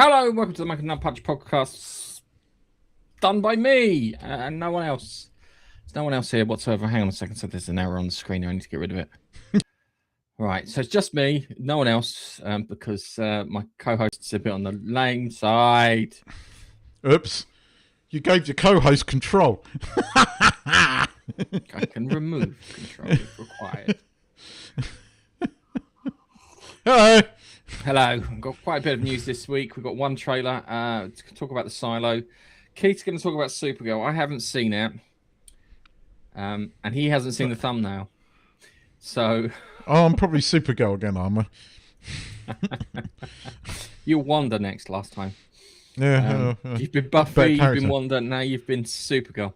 Hello and welcome to the Mike and Nut Punch podcast, done by me and no one else. There's no one else here whatsoever. Hang on a second, so there's an error on the screen. I need to get rid of it. Right, so it's just me, no one else, because my co-host's a bit on the lame side. Oops, you gave your co-host control. I can remove control if required. Hello. Hello. We've got quite a bit of news this week. We've got one trailer to talk about the silo. Keith's going to talk about Supergirl. I haven't seen it. And he hasn't seen the thumbnail. So... Oh, I'm probably Supergirl again, aren't I? You're Wanda next last time. Yeah. You've been Buffy, you've been Wanda, now you've been Supergirl.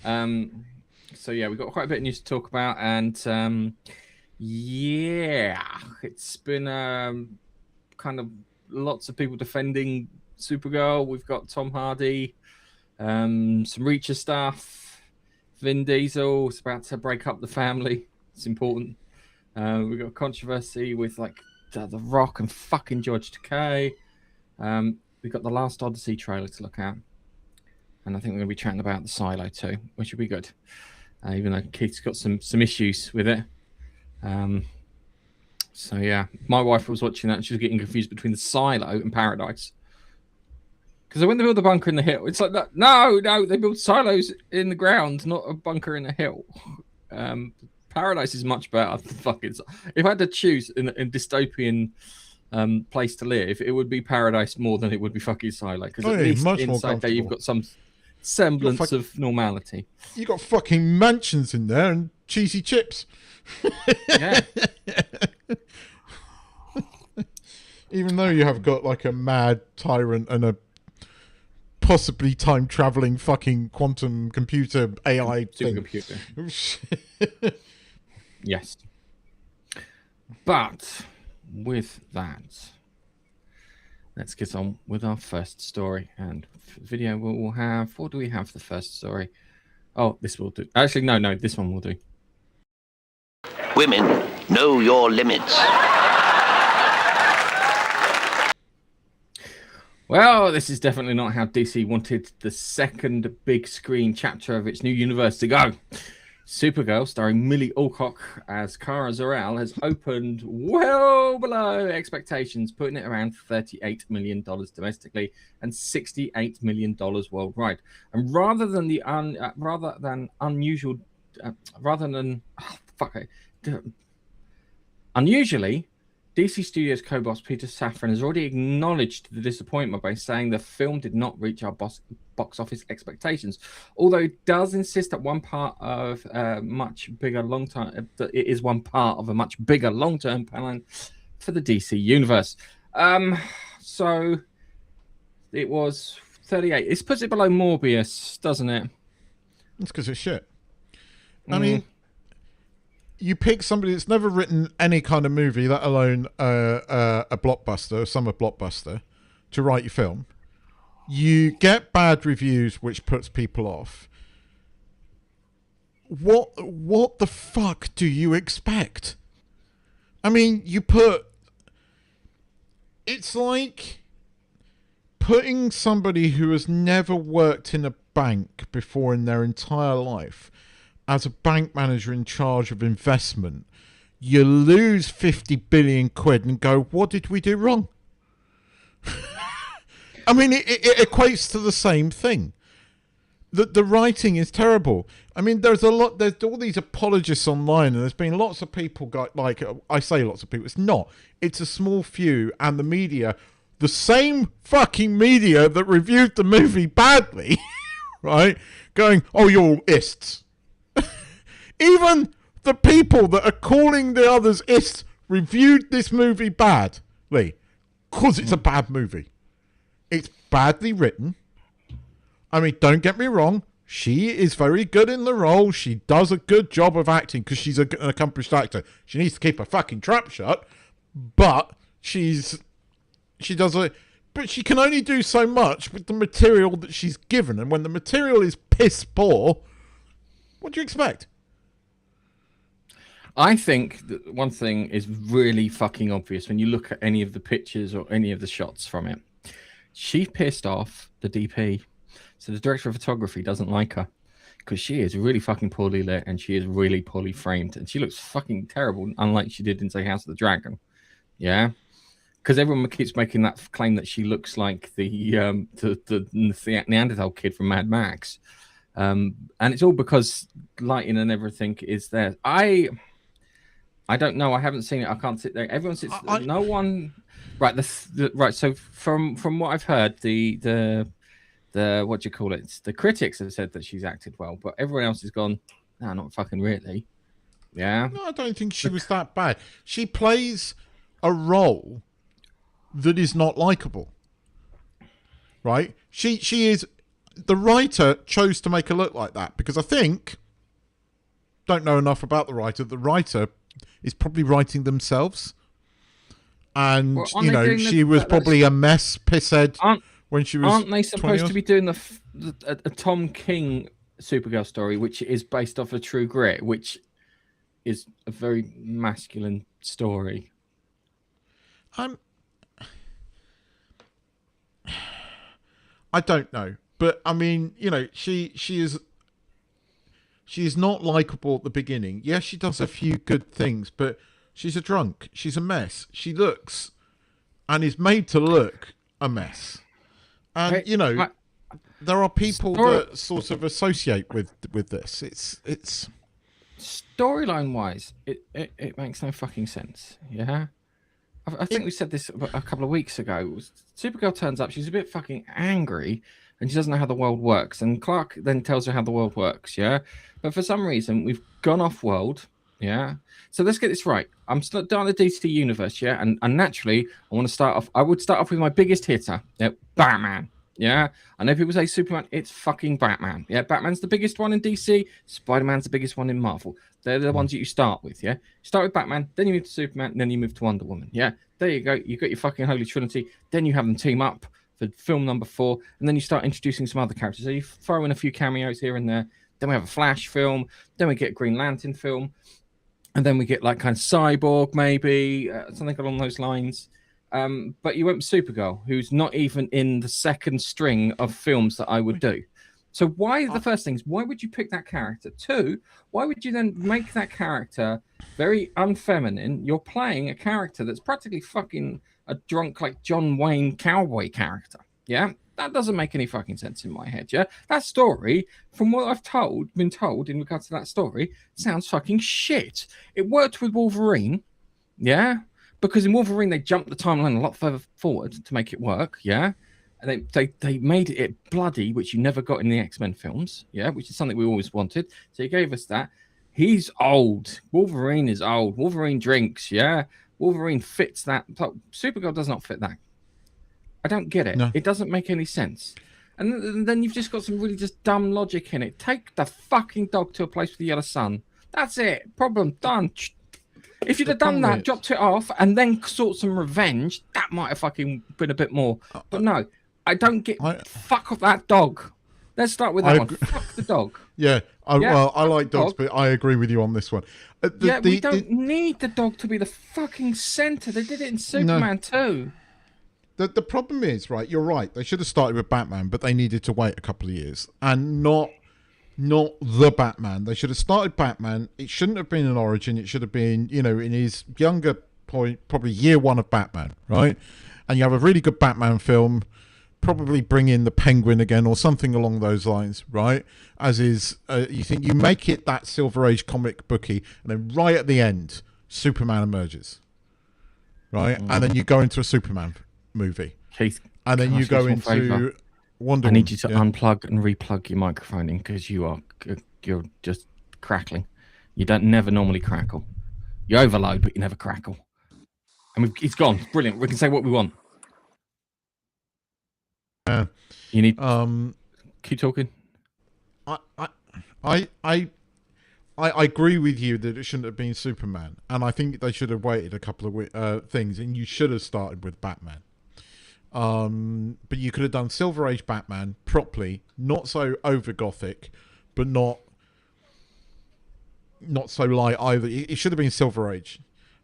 So yeah, we've got quite a bit of news to talk about, and yeah, it's been kind of lots of people defending Supergirl. We've got Tom Hardy, some Reacher stuff. Vin Diesel is about to break up the family. It's important. We've got controversy with like The Rock and fucking George Takei. We've got the last Odyssey trailer to look at. And I think we're going to be chatting about the silo too, which will be good. Even though Keith's got some issues with it. So yeah, my wife was watching that and she was getting confused between the silo and Paradise. Because when they build a bunker in the hill, it's like that. No, they build silos in the ground, not a bunker in a hill. Paradise is much better. If I had to choose in dystopian place to live, it would be Paradise more than it would be fucking Silo. Because at least inside there you've got some semblance of normality. You got fucking mansions in there and cheesy chips. Yeah. Even though you have got like a mad tyrant and a possibly time traveling fucking quantum computer AI supercomputer. Yes. But with that, let's get on with our first story. And video we'll have... What do we have for the first story? Oh, this will do. Actually, no, this one will do. Women, know your limits. Well, this is definitely not how DC wanted the second big screen chapter of its new universe to go. Supergirl, starring Millie Alcock as Kara Zor-El, has opened well below expectations, putting it around $38 million domestically and $68 million worldwide. And unusually, DC Studios co-boss Peter Safran has already acknowledged the disappointment by saying the film did not reach our box office expectations, although it does insist that it is one part of a much bigger long-term plan for the DC universe. So it was 38. This puts it below Morbius, doesn't it? It's because it's shit. I mean, you pick somebody that's never written any kind of movie, let alone a blockbuster, a summer blockbuster, to write your film. You get bad reviews, which puts people off. What the fuck do you expect? I mean, it's like putting somebody who has never worked in a bank before in their entire life as a bank manager in charge of investment. You lose 50 billion quid and go, what did we do wrong? I mean, it equates to the same thing. The writing is terrible. I mean, there's all these apologists online, and there's been lots of people I say lots of people. It's not. It's a small few, and the media, the same fucking media that reviewed the movie badly, right? Going, oh, you're all ists. Even the people that are calling the others ists reviewed this movie badly because it's a bad movie. It's badly written. I mean, don't get me wrong. She is very good in the role. She does a good job of acting because she's an accomplished actor. She needs to keep her fucking trap shut, but she can only do so much with the material that she's given. And when the material is piss poor, what do you expect? I think that one thing is really fucking obvious when you look at any of the pictures or any of the shots from it. She pissed off the DP, so the director of photography doesn't like her because she is really fucking poorly lit and she is really poorly framed and she looks fucking terrible, unlike she did in say House of the Dragon. Yeah, because everyone keeps making that claim that she looks like the Neanderthal kid from Mad Max, and it's all because lighting and everything is there. I don't know. I haven't seen it. I can't sit there. Everyone sits. No one. Right. Right. So from what I've heard, the what do you call it? The critics have said that she's acted well, but everyone else has gone, no, not fucking really. Yeah. No, I don't think she was that bad. She plays a role that is not likable. Right? She is. The writer chose to make her look like that because I think, don't know enough about the writer. The writer is probably writing themselves, and Well, you know she was probably a mess, pisshead when she was. Aren't they supposed to be doing a Tom King Supergirl story, which is based off of True Grit, which is a very masculine story? I don't know, but I mean, you know, she is not likable at the beginning. Yes, she does a few good things, but she's a drunk. She's a mess. She looks and is made to look a mess. And you know, there are people that sort of associate with this. It's storyline wise, it makes no fucking sense. Yeah. I think we said this a couple of weeks ago. Supergirl turns up, she's a bit fucking angry, and she doesn't know how the world works. And Clark then tells her how the world works, yeah? But for some reason, we've gone off-world, yeah? So let's get this right. I'm still down the DC universe, yeah? And naturally, I would start off with my biggest hitter, Batman, yeah? I know people say Superman, it's fucking Batman, yeah? Batman's the biggest one in DC, Spider-Man's the biggest one in Marvel. They're the ones that you start with, yeah? You start with Batman, then you move to Superman, and then you move to Wonder Woman, yeah? There you go. You got your fucking Holy Trinity. Then you have them team up for film number 4, and then you start introducing some other characters. So you throw in a few cameos here and there. Then we have a Flash film. Then we get a Green Lantern film. And then we get like kind of Cyborg, maybe, something along those lines. But you went with Supergirl, who's not even in the second string of films that I would do. So why, the first thing is, why would you pick that character? 2, why would you then make that character very unfeminine? You're playing a character that's practically fucking a drunk, like John Wayne cowboy character. Yeah? That doesn't make any fucking sense in my head, yeah? That story, from what I've been told in regards to that story, sounds fucking shit. It worked with Wolverine, yeah? Because in Wolverine, they jumped the timeline a lot further forward to make it work, yeah? And they made it bloody, which you never got in the X-Men films, yeah, which is something we always wanted. So you gave us that. He's old. Wolverine is old. Wolverine drinks, yeah. Wolverine fits that. Supergirl does not fit that. I don't get it. No. It doesn't make any sense. And then you've just got some really just dumb logic in it. Take the fucking dog to a place with the yellow sun. That's it. Problem done. If you'd have done that, dropped it off, and then sought some revenge, that might have fucking been a bit more. But no. I don't get fuck off that dog. Let's start with that one. Fuck the dog. Yeah, well, I like dogs, but I agree with you on this one. We don't need the dog to be the fucking center. They did it in Superman too. The problem is, right? You're right. They should have started with Batman, but they needed to wait a couple of years, and not the Batman. They should have started Batman. It shouldn't have been an origin. It should have been, you know, in his younger point, probably year 1 of Batman, right? And you have a really good Batman film. Probably bring in the Penguin again or something along those lines, right? As is, you think you make it that Silver Age comic booky, and then right at the end, Superman emerges, right? And then you go into a Superman movie, Keith, and then you go into Wonder Woman. I need you to unplug and replug your microphone in because you're just crackling. You don't never normally crackle. You overload, but you never crackle. And it's gone. Brilliant. We can say what we want. You need keep talking. I agree with you that it shouldn't have been Superman, and I think they should have waited a couple of things, and you should have started with Batman. But you could have done Silver Age Batman properly, not so over gothic, but not so light either. It should have been Silver Age,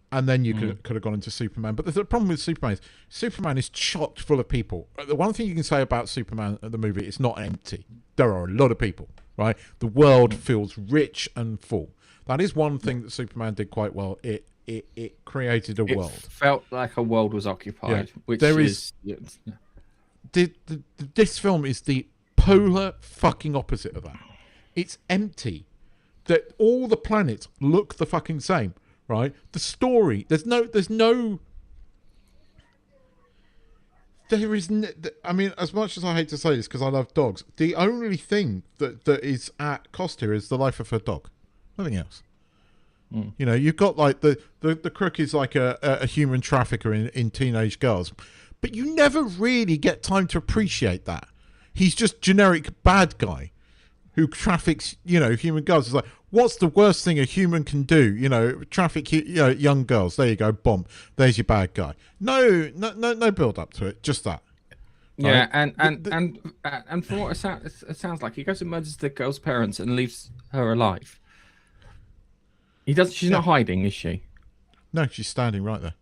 and then you could have gone into Superman. But the problem with Superman is chock full of people. The one thing you can say about Superman, the movie, it's not empty. There are a lot of people, right? The world feels rich and full. That is one thing that Superman did quite well. It created a world. It felt like a world was occupied, which there is... This film is the polar fucking opposite of that. It's empty. That all the planets look the fucking same. Right, the story. There is no. I mean, as much as I hate to say this because I love dogs, the only thing that is at cost here is the life of her dog. Nothing else. You know, you've got like the crook is like a human trafficker in teenage girls, but you never really get time to appreciate that. He's just generic bad guy who traffics, you know, human girls. It's like, what's the worst thing a human can do? You know, traffic, young girls. There you go, bomb. There's your bad guy. No build up to it. Just that. Yeah, right? and from what it sounds like, he goes and murders the girl's parents and leaves her alive. He does. She's not hiding, is she? No, she's standing right there.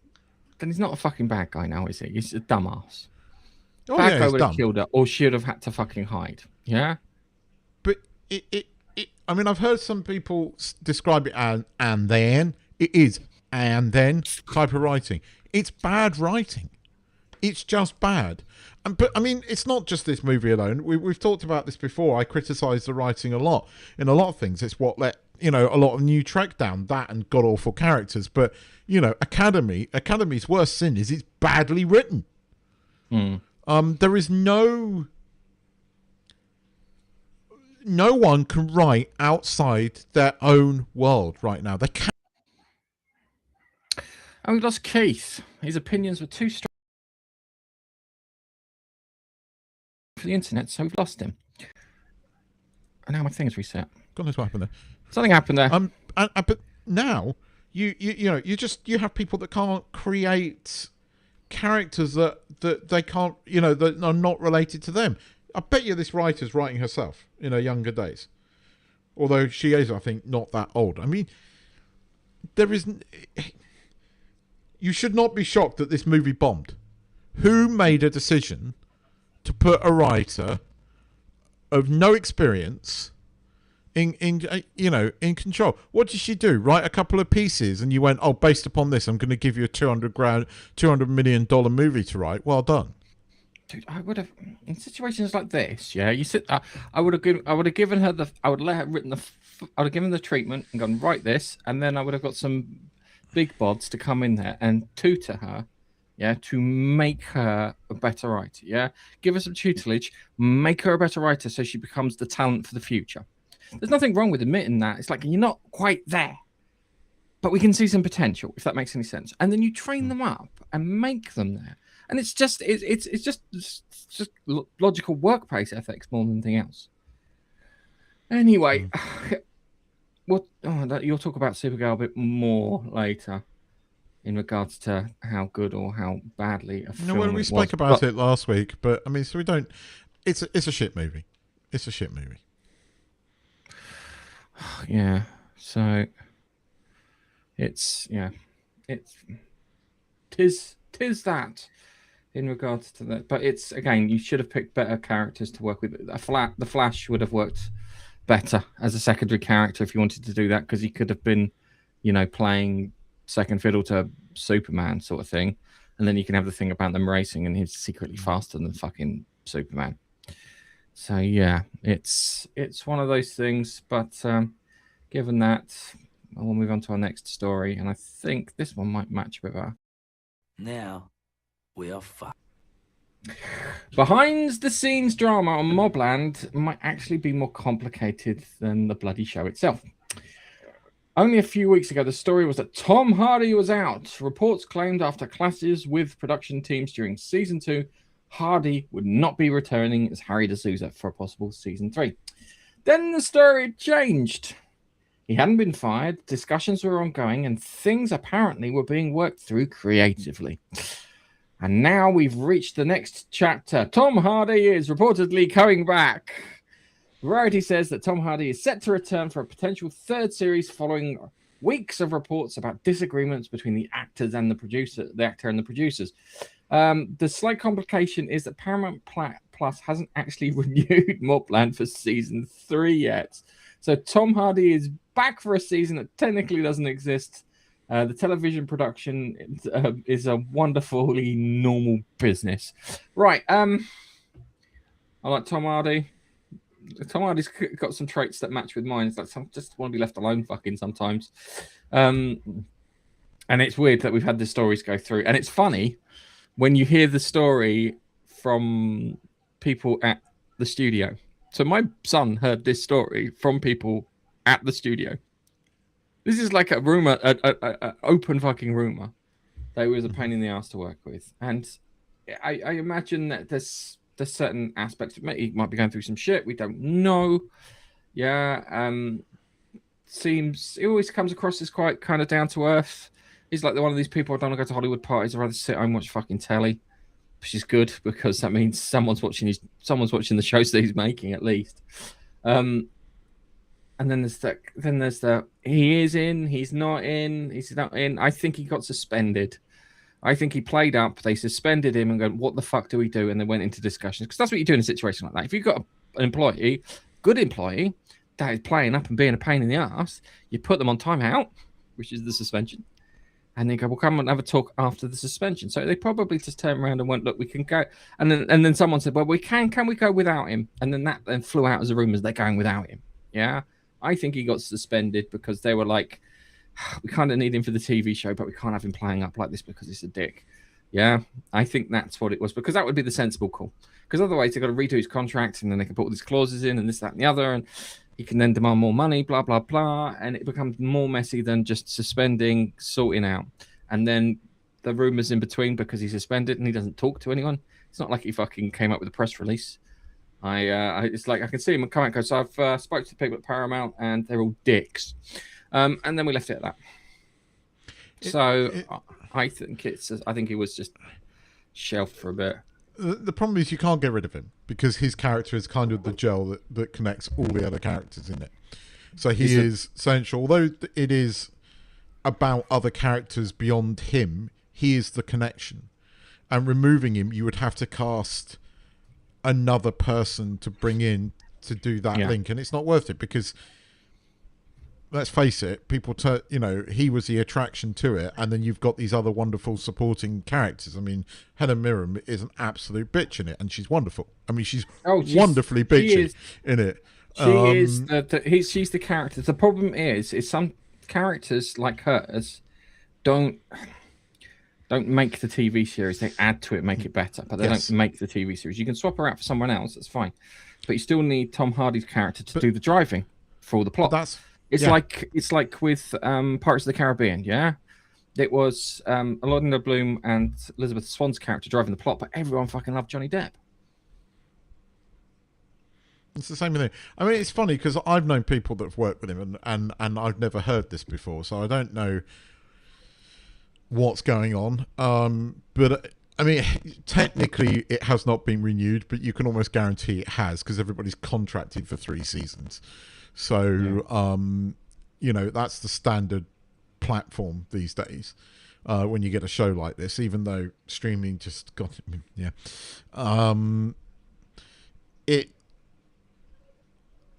Then he's not a fucking bad guy now, is he? He's a dumbass. Oh, Bad yeah, guy he's would have dumb. killed her, or she would have had to fucking hide. Yeah. But I mean, I've heard some people describe it as and then. It is and then type of writing. It's bad writing. It's just bad. But I mean, it's not just this movie alone. We've talked about this before. I criticise the writing a lot in a lot of things. It's what let a lot of new Trek down, that and god awful characters. But Academy's worst sin is it's badly written. There is no one can write outside their own world right now. They can't. And we lost Keith. His opinions were too strong for the internet, so we've lost him. And now my thing's reset. God knows what happened there. Something happened there. But now you have people that can't create characters that they can't, that are not related to them. I bet you this writer's writing herself in her younger days, although she is, I think, not that old. I mean, you should not be shocked that this movie bombed. Who made a decision to put a writer of no experience in control? What did she do? Write a couple of pieces and you went, oh, based upon this, I'm going to give you a $200 million movie to write. Well done. Dude, I would have, in situations like this, yeah, I would have given her I would have given the treatment and gone, write this, and then I would have got some big bods to come in there and tutor her, yeah, to make her a better writer, yeah? Give her some tutelage, make her a better writer so she becomes the talent for the future. There's nothing wrong with admitting that. It's like, you're not quite there, but we can see some potential, if that makes any sense. And then you train them up and make them there. And it's just logical workplace ethics more than anything else. Anyway, you'll talk about Supergirl a bit more later in regards to how good or how badly a film Well, we spoke about it last week, but I mean, so we don't. It's a shit movie. It's a shit movie. Yeah. So tis that. In regards to that, but it's, again, you should have picked better characters to work with. The Flash would have worked better as a secondary character if you wanted to do that, because he could have been, playing second fiddle to Superman sort of thing, and then you can have the thing about them racing, and he's secretly faster than fucking Superman. So yeah, it's one of those things. But given that, we'll move on to our next story, and I think this one might match a bit better. Now. We are fucked. Behind the scenes drama on MobLand might actually be more complicated than the bloody show itself. Only a few weeks ago, the story was that Tom Hardy was out. Reports claimed after clashes with production teams during season 2, Hardy would not be returning as Harry D'Souza for a possible season 3. Then the story changed. He hadn't been fired, discussions were ongoing, and things apparently were being worked through creatively. And now we've reached the next chapter. Tom Hardy is reportedly coming back. Variety says that Tom Hardy is set to return for a potential third series following weeks of reports about disagreements between the actor and the producers. The slight complication is that Paramount Plus hasn't actually renewed MobLand for season 3 yet. So Tom Hardy is back for a season that technically doesn't exist. The television production is a wonderfully normal business. Right. I like Tom Hardy. Tom Hardy's got some traits that match with mine. It's like I just want to be left alone fucking sometimes. And it's weird that we've had the stories go through. And it's funny when you hear the story from people at the studio. So my son heard this story from people at the studio. This is like a rumor, a open fucking rumor that it was a pain in the ass to work with. And I imagine that there's certain aspects of it. He might be going through some shit. We don't know. Yeah. He always comes across as quite kind of down to earth. He's like one of these people. I don't want to go to Hollywood parties. I'd rather sit home and watch fucking telly, which is good because that means someone's watching the shows that he's making at least. And then there's the he is in, he's not in. I think he got suspended. I think he played up. They suspended him and go, what the fuck do we do? And they went into discussions because that's what you do in a situation like that. If you've got an good employee that is playing up and being a pain in the ass, you put them on timeout, which is the suspension. And they go, well, come and have a talk after the suspension. So they probably just turned around and went, look, we can go. And then someone said, well, can we go without him? And then that then flew out as a rumor, they're going without him. Yeah. I think he got suspended because they were like, we kind of need him for the TV show, but we can't have him playing up like this because he's a dick. Yeah. I think that's what it was, because that would be the sensible call. Because otherwise they've got to redo his contract and then they can put all these clauses in and this, that, and the other. And he can then demand more money, blah, blah, blah. And it becomes more messy than just suspending, sorting out. And then the rumors in between because he's suspended and he doesn't talk to anyone. It's not like he fucking came up with a press release. It's like I can see him come out and go, so I've spoke to people at Paramount and they're all dicks. And then we left it at that. I think he was just shelved for a bit. The problem is you can't get rid of him because his character is kind of the gel that connects all the other characters in it. So he is essential. Although it is about other characters beyond him, he is the connection. And removing him, you would have to cast another person to bring in to do that link. And it's not worth it because, let's face it, people, he was the attraction to it. And then you've got these other wonderful supporting characters. I mean, Helen Mirren is an absolute bitch in it. And she's wonderful. I mean, she's wonderfully bitchy in it. She's the character. The problem is some characters like hers don't make the TV series. They add to it, make it better, but they don't make the TV series. You can swap her out for someone else, that's fine, but you still need Tom Hardy's character to do the driving for all the plot. It's like with Pirates of the Caribbean. It was Orlando Bloom and Elizabeth Swann's character driving the plot, but everyone fucking loved Johnny Depp. It's the same thing. I mean, it's funny because I've known people that have worked with him and I've never heard this before, so I don't know what's going on. But I mean, technically it has not been renewed, but you can almost guarantee it has because everybody's contracted for 3 seasons. So, that's the standard platform these days when you get a show like this, even though streaming just got it. Yeah.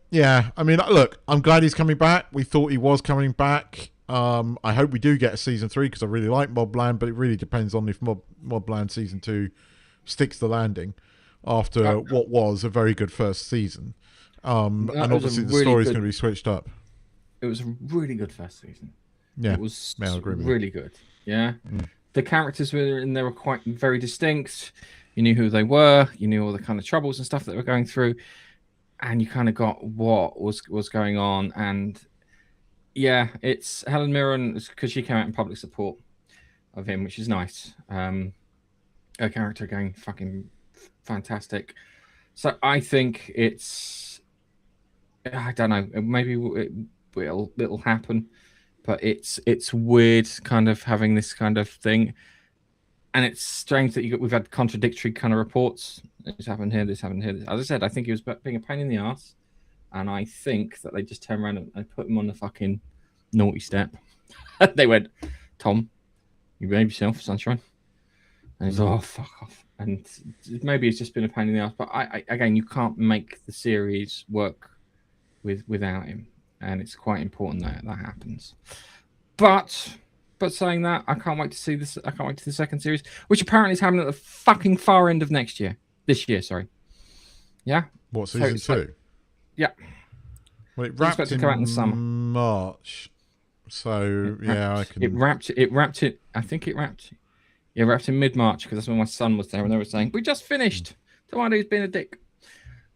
Yeah, I mean, look, I'm glad he's coming back. We thought he was coming back. I hope we do get a season 3 because I really like MobLand, but it really depends on if MobLand season 2 sticks the landing after what was a very good first season. And obviously the story's going to be switched up. It was a really good first season. Yeah, it was I agree with really good. Yeah, the characters were in there were quite very distinct. You knew who they were. You knew all the kind of troubles and stuff that they were going through. And you kind of got what was going on. And yeah, it's Helen Mirren because she came out in public support of him, which is nice. Her character again, fucking fantastic. So I think I don't know, maybe it'll happen, but it's weird kind of having this kind of thing. And it's strange that we've had contradictory kind of reports. This happened here, this happened here. As I said, I think he was being a pain in the ass. And I think that they just turned around and put him on the fucking naughty step. They went, Tom, you behave yourself, sunshine. And he's like, oh, fuck off. And maybe it's just been a pain in the ass. But again, you can't make the series work without him. And it's quite important that that happens. But saying that, I can't wait to see this. I can't wait to see the second series, which apparently is happening at the fucking far end of next year. This year, sorry. Yeah? What, season 2? Like, yeah. Well, it wrapped in, come out in the summer. March. So, I can... It wrapped it. I think it wrapped. Yeah, wrapped in mid-March because that's when my son was there and they were saying, we just finished. Don't mind who's been a dick.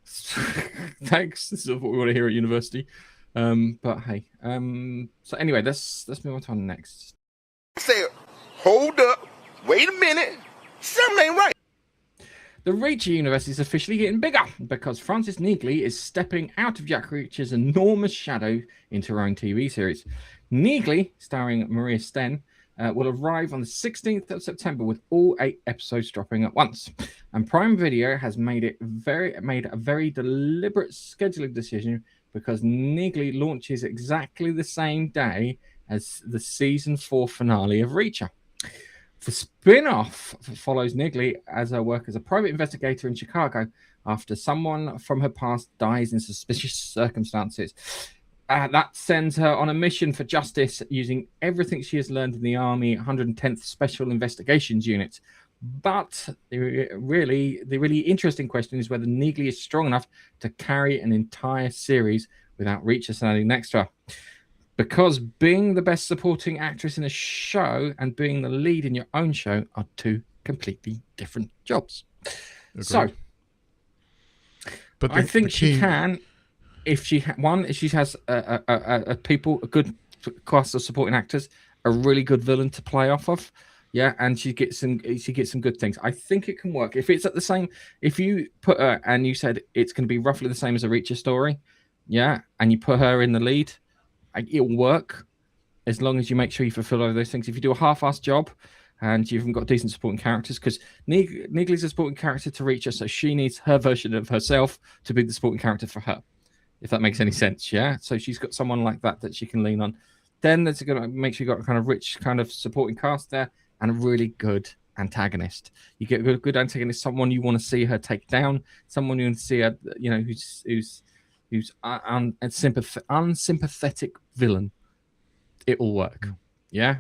Thanks. This is what we want to hear at university. But hey. So anyway, let's move on to our next. Say, hold up. Wait a minute. Something ain't right. The Reacher universe is officially getting bigger because Frances Neagley is stepping out of Jack Reacher's enormous shadow into her own TV series. Neagley, starring Maria Sten, will arrive on the 16th of September with all 8 episodes dropping at once. And Prime Video has made a very deliberate scheduling decision because Neagley launches exactly the same day as the season 4 finale of Reacher. The spin-off follows Negley as her work as a private investigator in Chicago after someone from her past dies in suspicious circumstances. That sends her on a mission for justice using everything she has learned in the Army 110th Special Investigations Unit. But the really interesting question is whether Negley is strong enough to carry an entire series without Reacher standing next to her. Because being the best supporting actress in a show and being the lead in your own show are 2 completely different jobs. Agreed. So, but I think she can, if she has a good cast of supporting actors, a really good villain to play off of, yeah, and she gets some good things. I think it can work if it's at the same. If you put her and you said it's going to be roughly the same as a Reacher story, yeah, and you put her in the lead. It'll work as long as you make sure you fulfill all those things. If you do a half-assed job and you haven't got decent supporting characters, because Negley's a supporting character to Reacher, so she needs her version of herself to be the supporting character for her, if that makes any sense, yeah? So she's got someone like that she can lean on. Then there's going to make sure you've got a kind of rich kind of supporting cast there and a really good antagonist. You get a good antagonist, someone you want to see her take down, someone you want to see her, who's unsympathetic villain. It will work. Yeah,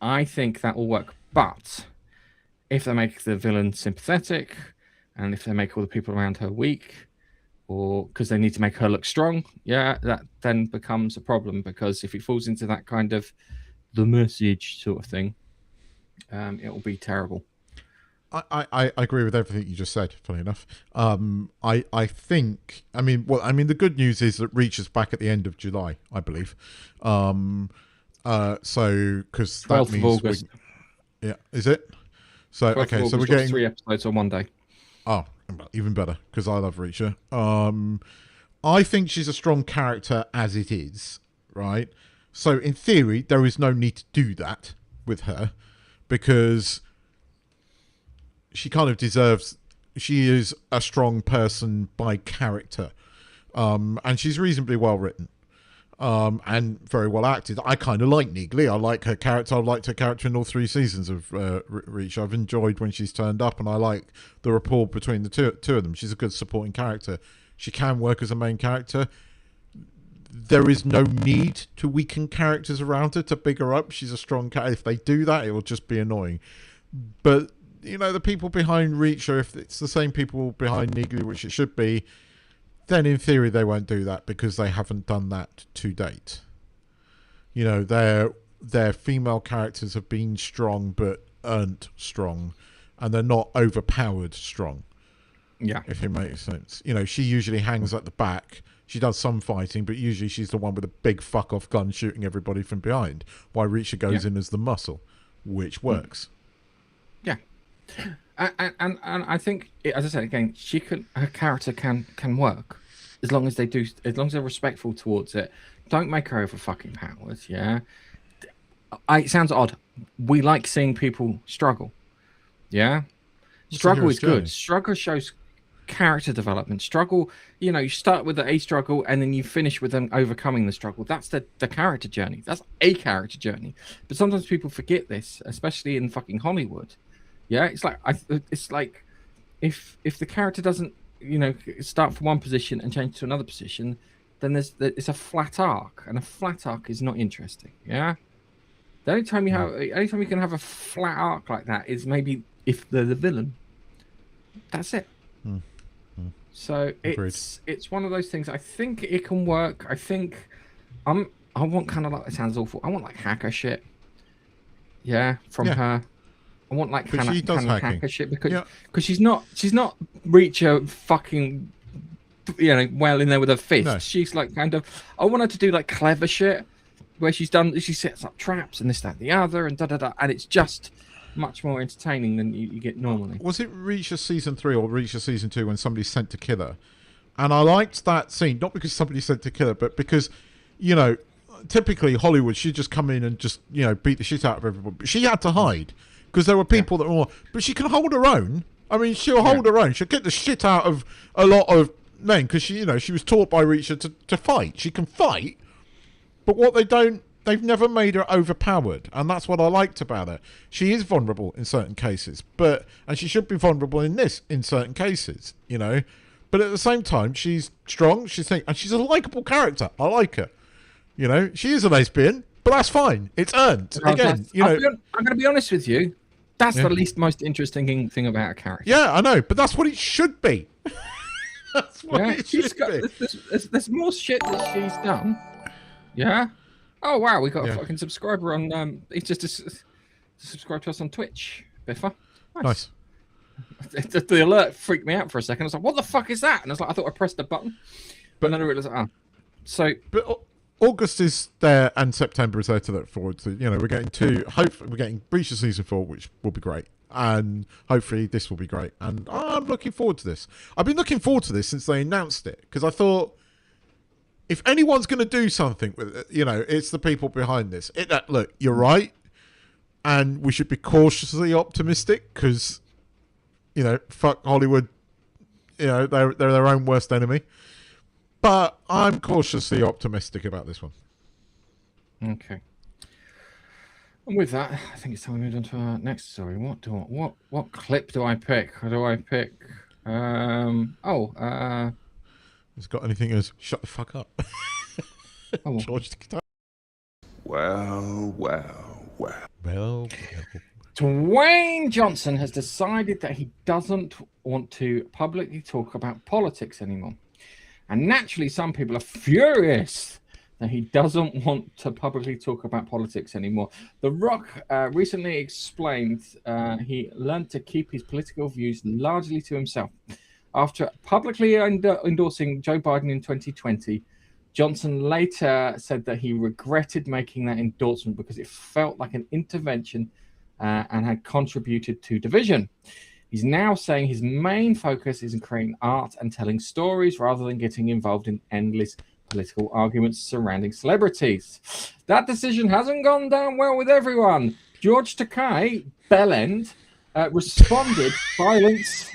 I think that will work. But if they make the villain sympathetic, and if they make all the people around her weak, or because they need to make her look strong, yeah, that then becomes a problem. Because if it falls into that kind of the message sort of thing, it will be terrible. I agree with everything you just said, funny enough. I think, the good news is that Reacher's back at the end of July, I believe. So, because that means... 12th of August. Yeah, is it? So, okay, so we're getting... 3 episodes on one day. Oh, even better, because I love Reacher. I think she's a strong character as it is, right? So, in theory, there is no need to do that with her, because... she kind of deserves... she is a strong person by character. And she's reasonably well written. And very well acted. I kind of like Neagley. I like her character. I've liked her character in all 3 seasons of Reach. I've enjoyed when she's turned up, and I like the rapport between the two of them. She's a good supporting character. She can work as a main character. There is no need to weaken characters around her to big her up. She's a strong character. If they do that, it will just be annoying. But... the people behind Reacher, if it's the same people behind Negley, which it should be, then in theory they won't do that because they haven't done that to date. Their female characters have been strong but aren't strong, and they're not overpowered strong. Yeah. If it makes sense. She usually hangs at the back. She does some fighting, but usually she's the one with a big fuck-off gun shooting everybody from behind, while Reacher goes in as the muscle, which works. Yeah. And I think, as I said again, her character can work as long as they're respectful towards it. Don't make her over fucking powers. Yeah, it sounds odd. We like seeing people struggle. Yeah, struggle is good. Struggle shows character development. Struggle, you start with a struggle and then you finish with them overcoming the struggle. That's the character journey. That's a character journey. But sometimes people forget this, especially in fucking Hollywood. Yeah, it's like if the character doesn't start from one position and change to another position, then it's a flat arc, and a flat arc is not interesting. Yeah, the only time you can have a flat arc like that is maybe if they're the villain. That's it. So it's one of those things. I think it can work. I think I want kind of like, it sounds awful, I want like hacker shit. Yeah, from her. I want like kind of hacker shit because she's not Reacher fucking well in there with her fist. No. She's like I want her to do like clever shit where she sets up traps and this, that, and the other, and and it's just much more entertaining than you get normally. Was it Reacher season 3 or Reacher season 2 when somebody sent to kill her? And I liked that scene, not because somebody sent to kill her, but because, typically Hollywood, she'd just come in and just, beat the shit out of everybody. But she had to hide because there were people that were more... But she can hold her own. I mean, she'll hold her own. She'll get the shit out of a lot of men because she was taught by Reacher to fight. She can fight, but what they've never made her overpowered, and that's what I liked about her. She is vulnerable in certain cases, and she should be vulnerable in certain cases, But at the same time, she's strong, and she's a likable character. I like her. She is a lesbian, but that's fine. It's earned. Again, I'm going to be honest with you. That's the least most interesting thing about a character. Yeah, I know, but that's what it should be. That's what it should be. There's more shit that she's done. Yeah. Oh wow, we got a fucking subscriber on. It's just to subscribe to us on Twitch, Biffa. Nice. The alert freaked me out for a second. I was like, "What the fuck is that?" And I was like, "I thought I pressed a button," but then I realized, But August is there and September is there to look forward to. We're getting hopefully we're getting Breacher season 4, which will be great, and hopefully this will be great. And I'm looking forward to this. I've been looking forward to this since they announced it because I thought, if anyone's going to do something with it, it's the people behind this. Look, you're right, and we should be cautiously optimistic because, fuck Hollywood. They're their own worst enemy. But I'm cautiously optimistic about this one. Okay. And with that, I think it's time we move on to our next story. What clip do I pick? Or do I pick? Has got anything as shut the fuck up? George Takei. Well. Dwayne Johnson has decided that he doesn't want to publicly talk about politics anymore. And naturally, some people are furious that he doesn't want to publicly talk about politics anymore. The Rock recently explained he learned to keep his political views largely to himself. After publicly endorsing Joe Biden in 2020, Johnson later said that he regretted making that endorsement because it felt like an intervention and had contributed to division. He's now saying his main focus is in creating art and telling stories rather than getting involved in endless political arguments surrounding celebrities. That decision hasn't gone down well with everyone. George Takei, Bellend, responded, violence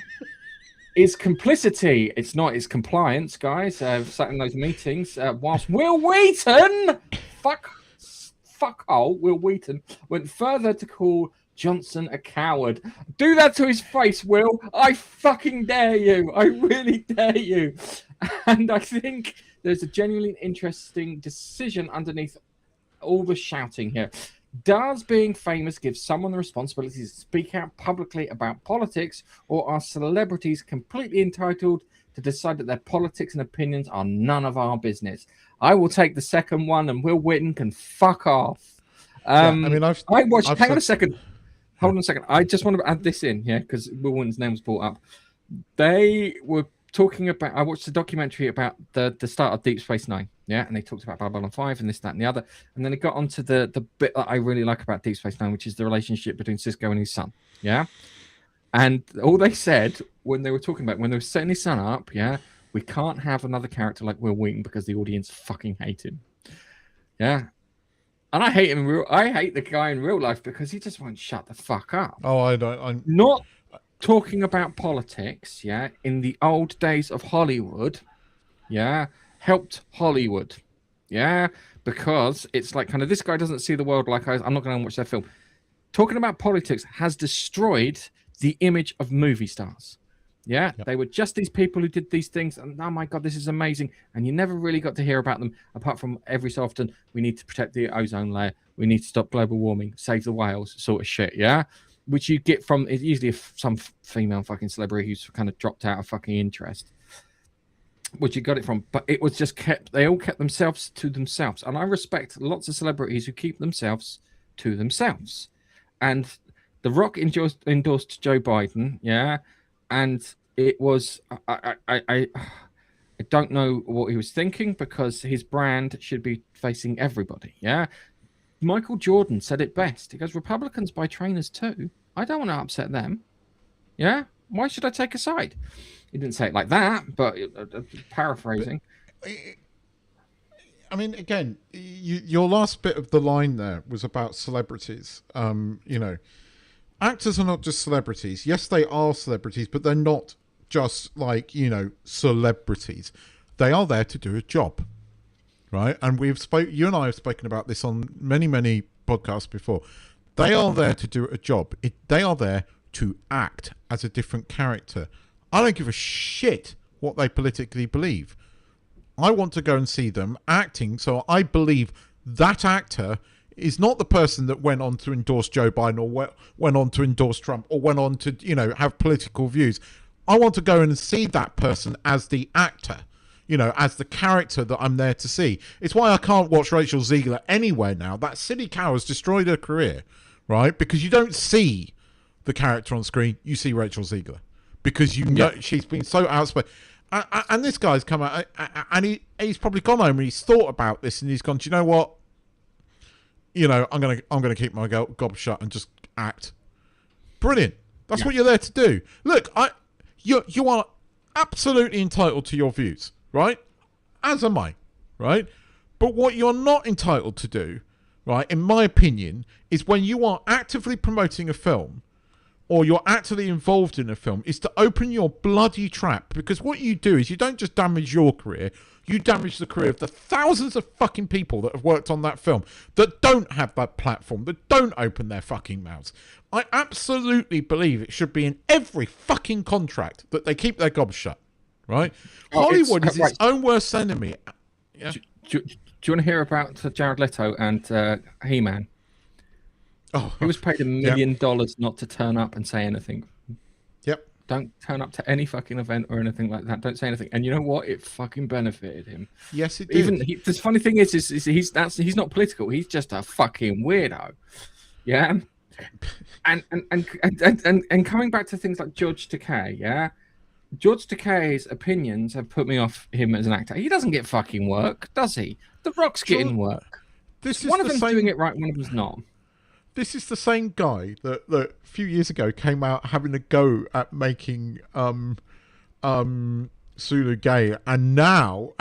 is complicity. It's not, it's compliance, guys. I've sat in those meetings whilst Will Wheaton, Will Wheaton, went further to call Johnson a coward. Do that to his face, Will. I fucking dare you. I really dare you. And I think there's a genuinely interesting decision underneath all the shouting here. Does being famous give someone the responsibility to speak out publicly about politics, or are celebrities completely entitled to decide that their politics and opinions are none of our business? I will take the second one, and Will Wheaton can fuck off. Hang on a second. Hold on a second. I just want to add this in, because Will Wheaton's name was brought up. They were talking about, I watched a documentary about the start of Deep Space Nine, and they talked about Babylon 5 and this, that, and the other. And then it got onto the bit that I really like about Deep Space Nine, which is the relationship between Cisco and his son, And all they said when they were talking about, when they were setting his son up, we can't have another character like Will Wheaton because the audience fucking hate him. And I hate I hate the guy in real life because he just won't shut the fuck up. Oh, I don't. Not talking about politics, yeah, in the old days of Hollywood, yeah, helped Hollywood, yeah, because it's like kind of this guy doesn't see the world like I'm not going to watch their film. Talking about politics has destroyed the image of movie stars. Yeah, they were just these people who did these things, and oh my god, this is amazing. And you never really got to hear about them, apart from every so often, we need to protect the ozone layer, we need to stop global warming, save the whales, sort of shit. Yeah, which you get from it's usually some female fucking celebrity who's kind of dropped out of fucking interest, which you got it from. But it was just they all kept themselves to themselves, and I respect lots of celebrities who keep themselves to themselves. And The Rock endorsed Joe Biden, yeah, and it was I don't know what he was thinking, because his brand should be facing everybody, yeah. Michael Jordan said it best. He goes, Republicans buy trainers too. I don't want to upset them, yeah. Why should I take a side? He didn't say it like that, but paraphrasing. I mean, again, your last bit of the line there was about celebrities. You know, actors are not just celebrities. Yes, they are celebrities, but they're not just like, you know, celebrities. They are there to do a job, right? And you and I have spoken about this on many podcasts before. They are there to do a job. They are there to act as a different character. I don't give a shit what they politically believe. I want to go and see them acting, so I believe that actor is not the person that went on to endorse Joe Biden or went on to endorse Trump or went on to, you know, have political views. I want to go and see that person as the actor, you know, as the character that I'm there to see. It's why I can't watch Rachel Ziegler anywhere now. That silly cow has destroyed her career, right? Because you don't see the character on screen, you see Rachel Ziegler. Because you know she's been so outspoken. And this guy's come out, and he's probably gone home and he's thought about this, and he's gone, do you know what? You know, I'm gonna keep my gob shut and just act. Brilliant. That's what you're there to do. Look, you are absolutely entitled to your views, right? As am I, right? But what you're not entitled to do, right, in my opinion, is when you are actively promoting a film, or you're actively involved in a film, is to open your bloody trap. Because what you do is you don't just damage your career, you damage the career of the thousands of fucking people that have worked on that film, that don't have that platform, that don't open their fucking mouths. I absolutely believe it should be in every fucking contract that they keep their gobs shut, right? Hollywood is its own worst enemy. Yeah. Do you want to hear about Jared Leto and He-Man? Oh, he was paid $1 million not to turn up and say anything. Yep. Don't turn up to any fucking event or anything like that. Don't say anything. And you know what? It fucking benefited him. Yes, it did. The funny thing is he's not political. He's just a fucking weirdo. Yeah. And coming back to things like George Takei, yeah. George Takei's opinions have put me off him as an actor. He doesn't get fucking work, does he? The Rock's getting work. One of them's doing it right, one of them's not. This is the same guy that a few years ago came out having a go at making Sulu gay, and now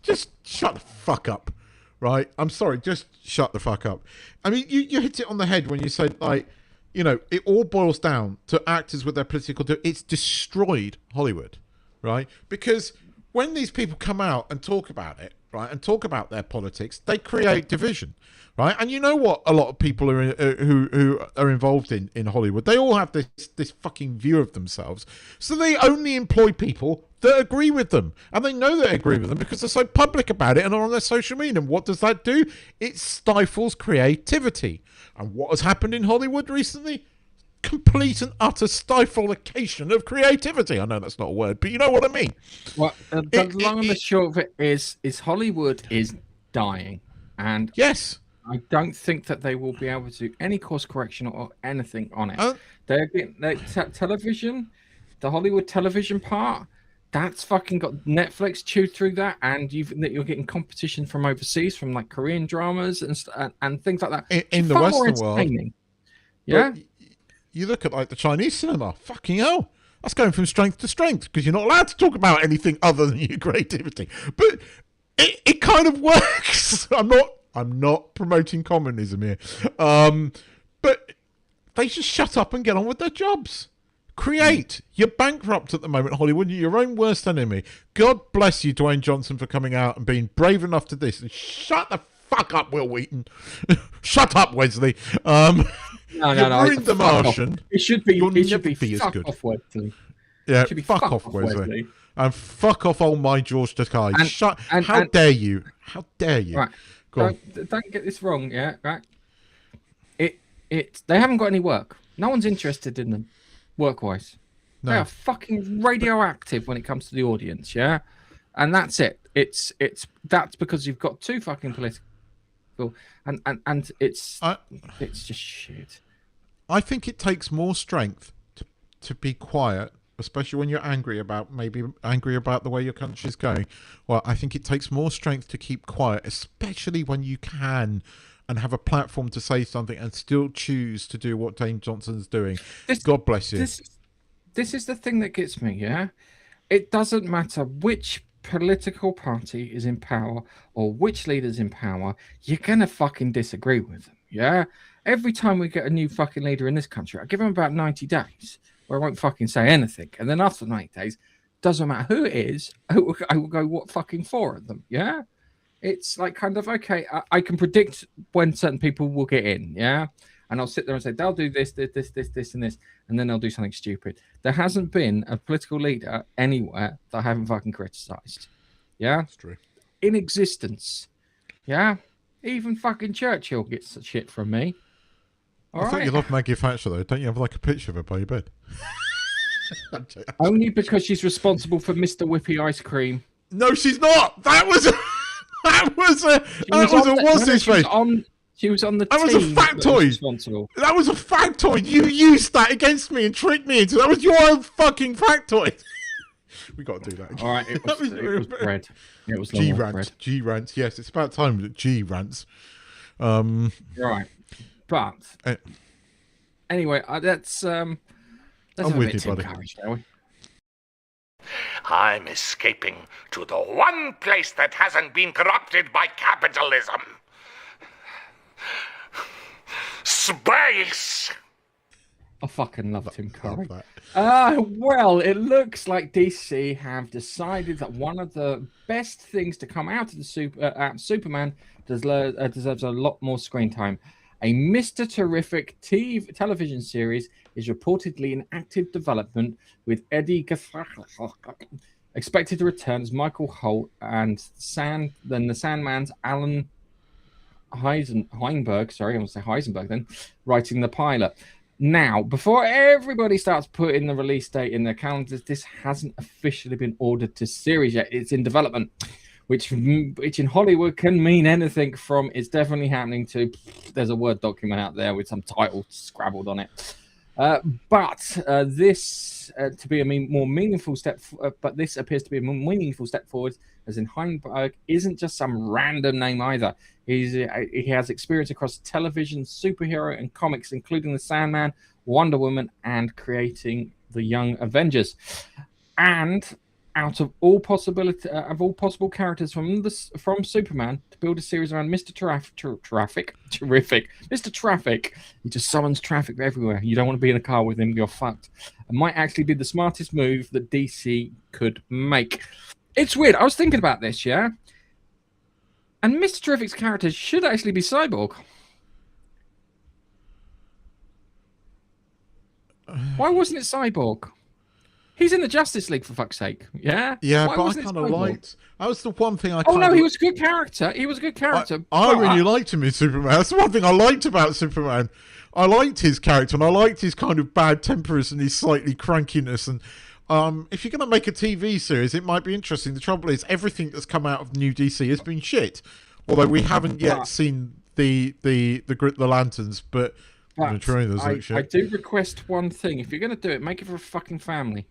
just shut the fuck up, right? I'm sorry, just shut the fuck up. I mean, you hit it on the head when you said, like, you know, it all boils down to actors with their political. It's destroyed Hollywood, right? Because when these people come out and talk about it, right, and talk about their politics, they create division, right? And you know what? A lot of people are who are involved in Hollywood, they all have this fucking view of themselves. So they only employ people that agree with them, and they know they agree with them because they're so public about it and are on their social media. And what does that do? It stifles creativity. And what has happened in Hollywood recently? Complete and utter stiflecation of creativity. I know that's not a word, but you know what I mean. Well, the long and the short of it is Hollywood is dying, and yes, I don't think that they will be able to do any course correction or anything on it. They're getting television, the Hollywood television part. That's fucking got Netflix chewed through that, and you're getting competition from overseas, from like Korean dramas and things like that. In the Western world, yeah. You look at like the Chinese cinema. Fucking hell, that's going from strength to strength because you're not allowed to talk about anything other than your creativity. But it kind of works. I'm not promoting communism here, but They should shut up and get on with their jobs. Create. You're bankrupt at the moment, Hollywood. You're your own worst enemy. God bless you, Dwayne Johnson, for coming out and being brave enough to this. And shut the fuck up, Will Wheaton. Shut up, Wesley. No. Ruined The Martian. It should be. You'll It should never be as fuck good. off, Wesley. Yeah, It should be fuck off, Wesley. And fuck off, old my George Takei. How dare you? How dare you? Right. Go on. Don't get this wrong, yeah. Right. They haven't got any work. No one's interested in them, work-wise. No. They are fucking radioactive when it comes to the audience, yeah. And that's it. That's because you've got too fucking political, and it's just shit. I think it takes more strength to be quiet, especially when you're angry about the way your country's going. Well, I think it takes more strength to keep quiet, especially when you can and have a platform to say something and still choose to do what Dwayne Johnson's doing. God bless you. This is the thing that gets me, yeah? It doesn't matter which political party is in power or which leader's in power, you're going to fucking disagree with them, yeah? Every time we get a new fucking leader in this country, I give them about 90 days where I won't fucking say anything. And then after 90 days, doesn't matter who it is, I will go, what fucking for of them, yeah? It's like kind of, okay, I can predict when certain people will get in, yeah? And I'll sit there and say, they'll do this, and this, and then they'll do something stupid. There hasn't been a political leader anywhere that I haven't fucking criticised, yeah? That's true. In existence, yeah? Even fucking Churchill gets shit from me. I thought you loved Maggie Thatcher, though. Don't you have like a picture of her by your bed? Only because she's responsible for Mr. Whippy ice cream. No, she's not. That was a what's his face? She was on the That was a factoid. That was a factoid. You used that against me and tricked me into that. Was your own fucking factoid. We got to do that again. All right, it was bread. It was G bread. rants. G rants. Yes, it's about time that G rants. Right, but anyway, let's have a bit of Tim Curry, shall we? I'm escaping to the one place that hasn't been corrupted by capitalism. Space! I fucking love Tim Curry. Well, it looks like DC have decided that one of the best things to come out of the Superman deserves a lot more screen time. A Mr. Terrific television series is reportedly in active development, with Eddie expected to return as Michael Holt and the Sandman's Alan Heinberg, sorry, I want to say Heisenberg then, writing the pilot. Now, before everybody starts putting the release date in their calendars, this hasn't officially been ordered to series yet. It's in development, which in Hollywood can mean anything from it's definitely happening to there's a Word document out there with some title scrabbled on it. But this to be a more meaningful step, but this appears to be a more meaningful step forward, as in Heinberg isn't just some random name either. He has experience across television, superhero, and comics, including the Sandman, Wonder Woman, and creating the Young Avengers. And out of all possible characters from Superman, to build a series around Mr. Terrific, Mr. Traffic, he just summons traffic everywhere. You don't want to be in a car with him; you're fucked. It might actually be the smartest move that DC could make. It's weird. I was thinking about this, yeah. And Mr. Terrific's character should actually be Cyborg. Why wasn't it Cyborg? He's in the Justice League, for fuck's sake. Yeah? Yeah, Why but I kind of liked... That was the one thing I Oh, no, he was a good character. He was a good character. I really liked him in Superman. That's the one thing I liked about Superman. I liked his character, and I liked his kind of bad tempers and his slightly crankiness. And if you're going to make a TV series, it might be interesting. The trouble is, everything that's come out of New DC has been shit. Although we haven't yet seen the Lanterns, but the trailers look shit. I do request one thing. If you're going to do it, make it for a fucking family.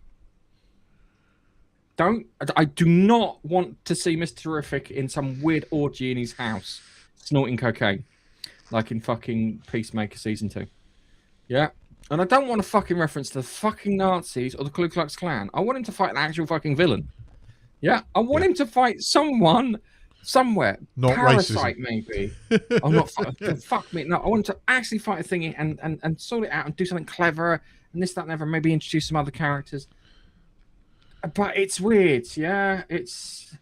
I do not want to see Mr. Terrific in some weird orgy in his house, snorting cocaine, like in fucking Peacemaker Season 2. Yeah? And I don't want a fucking reference to the fucking Nazis or the Ku Klux Klan. I want him to fight an actual fucking villain. Yeah? I want him to fight someone somewhere. Not Parasite, racism. maybe. Oh, not fuck me. No, I want to actually fight a thingy and sort it out and do something clever and this, that, and ever. Maybe introduce some other characters. But it's weird, yeah. It's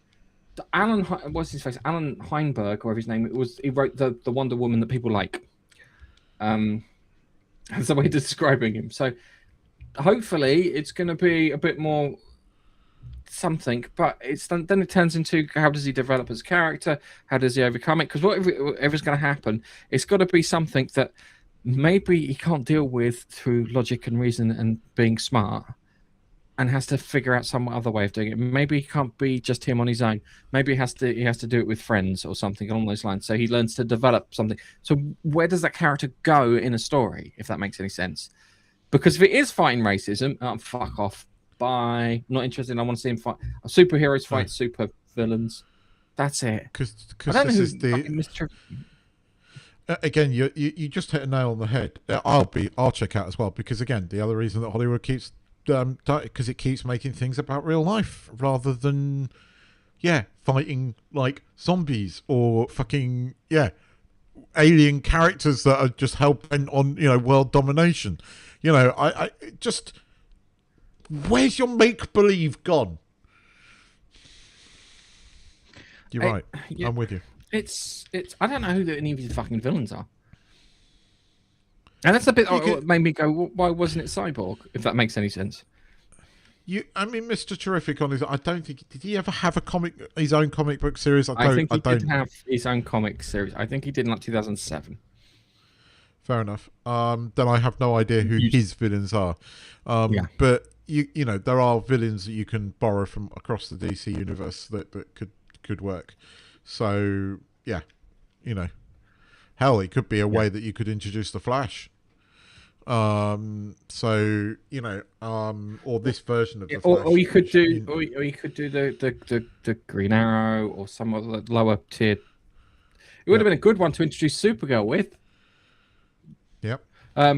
what's his face? Alan Heinberg, or his name. He wrote the Wonder Woman that people like. That's the way of describing him. So hopefully it's going to be a bit more something, but then it turns into how does he develop as a character? How does he overcome it? Because whatever's going to happen, it's got to be something that maybe he can't deal with through logic and reason and being smart, and has to figure out some other way of doing it. Maybe he can't be just him on his own. Maybe he has to do it with friends or something along those lines. So he learns to develop something. So where does that character go in a story, if that makes any sense? Because if it is fighting racism, fuck off. Bye. Not interested. I want to see him fight. Superheroes fight super villains. That's it. Because this is the again, you just hit a nail on the head. I'll check out as well, because again, the other reason that Hollywood keeps because it keeps making things about real life rather than fighting like zombies or fucking alien characters that are just hell-bent on world domination. I just, where's your make-believe gone? You're right. I'm with you. It's I don't know who any of these fucking villains are. And that's a bit what made me go, why wasn't it Cyborg? If that makes any sense. I mean, Mr. Terrific on his. I don't think, did he ever have his own comic book series? I think he did have his own comic series. I think he did in like 2007. Fair enough. Then I have no idea who his villains are. But you know, there are villains that you can borrow from across the DC universe that could work. So yeah, hell, it could be a way that you could introduce the Flash. Or this version of the Flash, or you could do, or you could do the Green Arrow or some other lower tier. It would have been a good one to introduce Supergirl with. Yep.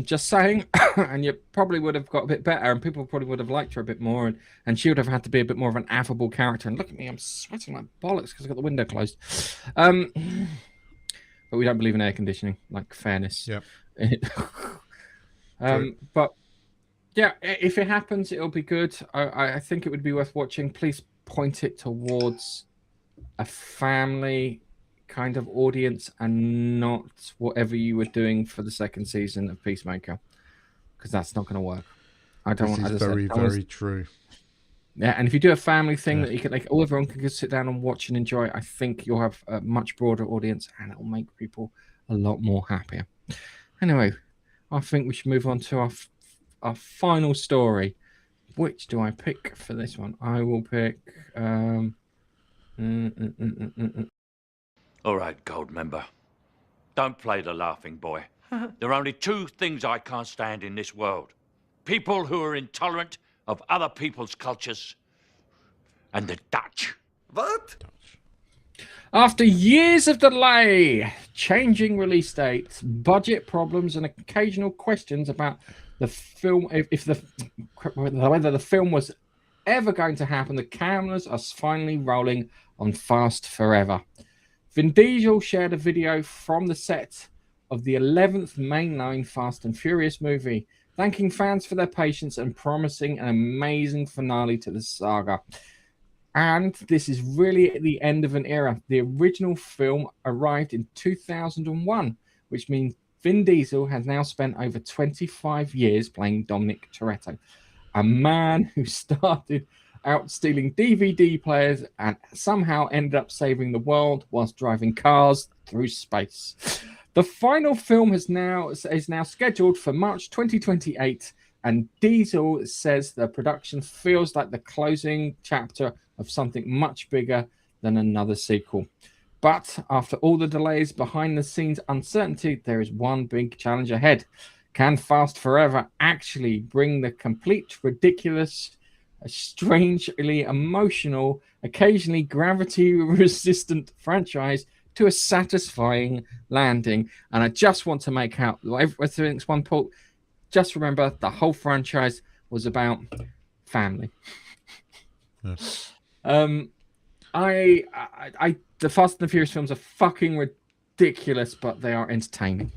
Just saying, and you probably would have got a bit better, and people probably would have liked her a bit more, and she would have had to be a bit more of an affable character. And look at me, I'm sweating like bollocks because I've got the window closed. But we don't believe in air conditioning, like fairness. Yep. But yeah, if it happens, it'll be good. I think it would be worth watching. Please point it towards a family kind of audience and not whatever you were doing for the second season of Peacemaker, because that's not going to work. Very true. Yeah, and if you do a family thing that you can, like, everyone can just sit down and watch and enjoy, I think you'll have a much broader audience, and it'll make people a lot more happier. Anyway, I think we should move on to our final story. Which do I pick for this one? I will pick. All right, Gold Member. Don't play the laughing boy. There are only two things I can't stand in this world. People who are intolerant of other people's cultures, and the Dutch. What? After years of delay, changing release dates, budget problems, and occasional questions about the film, whether the film was ever going to happen, the cameras are finally rolling on Fast Forever. Vin Diesel shared a video from the set of the 11th mainline Fast and Furious movie, thanking fans for their patience and promising an amazing finale to the saga. And this is really at the end of an era. The original film arrived in 2001, which means Vin Diesel has now spent over 25 years playing Dominic Toretto, a man who started out stealing DVD players and somehow ended up saving the world whilst driving cars through space. The final film is now scheduled for March 2028, and Diesel says the production feels like the closing chapter of something much bigger than another sequel. But after all the delays, behind the scenes uncertainty, there is one big challenge ahead. Can Fast Forever actually bring the complete ridiculous, strangely emotional, occasionally gravity-resistant franchise to a satisfying landing? And I just want to make out, everything's one point. Just remember, the whole franchise was about family. Yes. I the Fast and the Furious films are fucking ridiculous, but they are entertaining.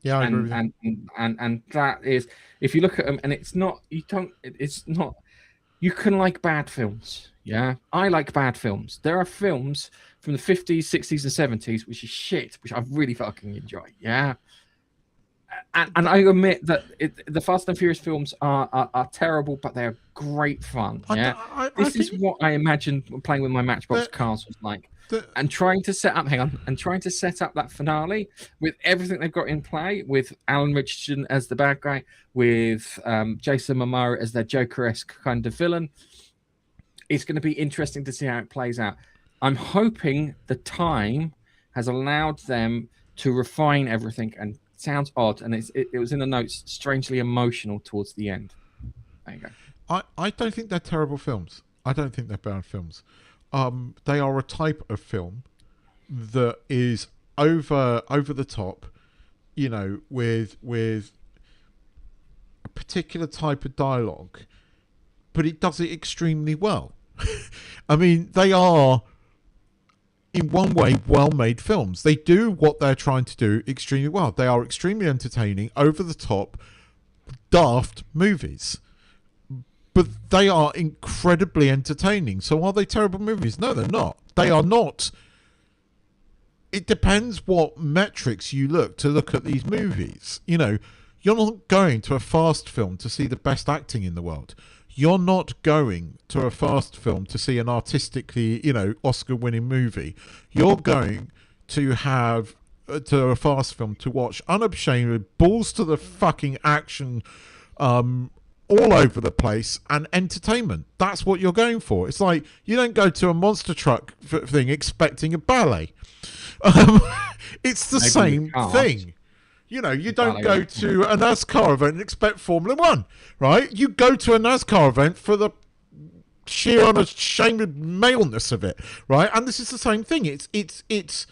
Yeah, I agree with you. And that is, if you look at them, and it's not, you can like bad films. Yeah, I like bad films. There are films from the 50s, 60s, and 70s which is shit, which I really fucking enjoy. Yeah. And I admit that the Fast and Furious films are terrible, but they're great fun. Yeah, this is what I imagined playing with my Matchbox cars was like, and trying to set up that finale with everything they've got in play, with Alan Richardson as the bad guy, with Jason Momoa as their Joker-esque kind of villain. It's going to be interesting to see how it plays out. I'm hoping the time has allowed them to refine everything, and sounds odd, and it was in the notes, strangely emotional towards the end. There you go. I don't think they're terrible films. I don't think they're bad films. They are a type of film that is over the top, you know, with a particular type of dialogue, but it does it extremely well. I mean, they are, in one way, well-made films. They do what they're trying to do extremely well. They are extremely entertaining, over-the-top, daft movies. But they are incredibly entertaining. So are they terrible movies? No, they're not. They are not. It depends what metrics you look at these movies. You know, you're not going to a Fast film to see the best acting in the world. You're not going to a Fast film to see an artistically, you know, Oscar-winning movie. You're going to have to a Fast film to watch unashamed, balls to the fucking action, all over the place, and entertainment. That's what you're going for. It's like you don't go to a monster truck thing expecting a ballet. It's the same thing. You know, you don't go to a NASCAR event and expect Formula One, right? You go to a NASCAR event for the sheer unashamed maleness of it, right? And this is the same thing. It's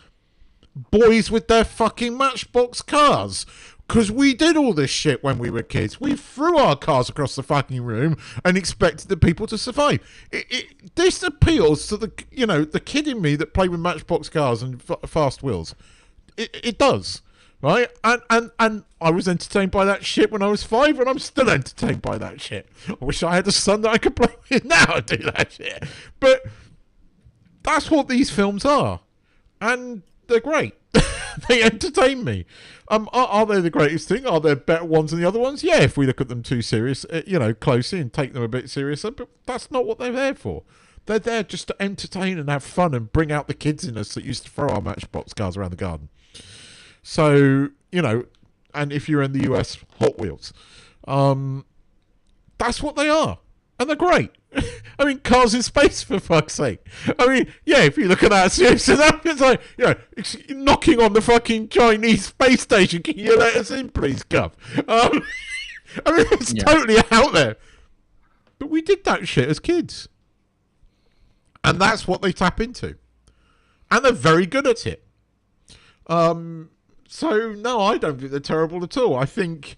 boys with their fucking Matchbox cars. Because we did all this shit when we were kids. We threw our cars across the fucking room and expected the people to survive. This appeals to the, you know, the kid in me that played with Matchbox cars and fast wheels. It does. Right, and I was entertained by that shit when I was 5, and I'm still entertained by that shit. I wish I had a son that I could play with now and do that shit. But that's what these films are, and they're great. They entertain me. Are they the greatest thing? Are there better ones than the other ones? Yeah, if we look at them too serious, you know, closely and take them a bit seriously. But that's not what they're there for. They're there just to entertain and have fun and bring out the kids in us that used to throw our Matchbox cars around the garden. So, you know, and if you're in the US, Hot Wheels. That's what they are. And they're great. I mean, cars in space, for fuck's sake. I mean, yeah, if you look at that, it's like, you know, knocking on the fucking Chinese space station. Can you let us in, please, Gov? I mean, it's totally out there. But we did that shit as kids. And that's what they tap into. And they're very good at it. So, no, I don't think they're terrible at all. I think,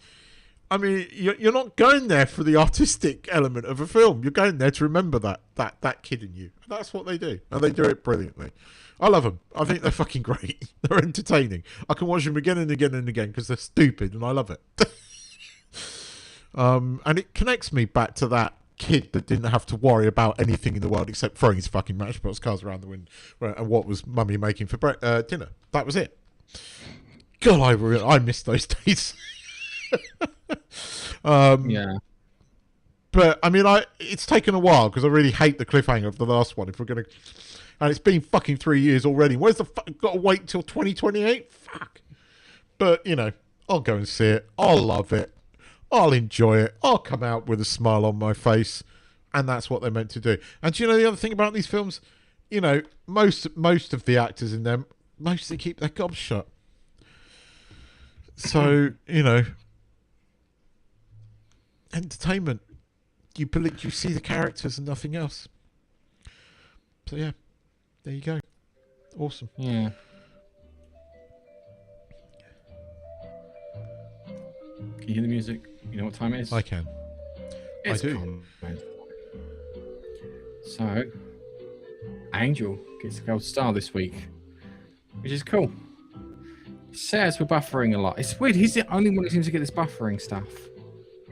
I mean, you're not going there for the artistic element of a film. You're going there to remember that kid in you. That's what they do. And they do it brilliantly. I love them. I think they're fucking great. They're entertaining. I can watch them again and again and again because they're stupid and I love it. And it connects me back to that kid that didn't have to worry about anything in the world except throwing his fucking Matchbox cars around the window and what was mummy making for dinner. That was it. God, I miss those days. Yeah. But I mean, it's taken a while because I really hate the cliffhanger of the last one. If we're gonna, and it's been fucking 3 years already. Where's the fuck? Got to wait till 2028? Fuck. But you know, I'll go and see it. I'll love it. I'll enjoy it. I'll come out with a smile on my face, and that's what they're meant to do. And do you know the other thing about these films? You know, most of the actors in them mostly keep their gobs shut. So, you know, entertainment. You see the characters and nothing else. So, yeah, there you go. Awesome. Yeah. Can you hear the music? You know what time it is? I can. It's I do. So, Angel gets a gold star this week, which is cool. It says we're buffering a lot. It's weird. He's the only one who seems to get this buffering stuff.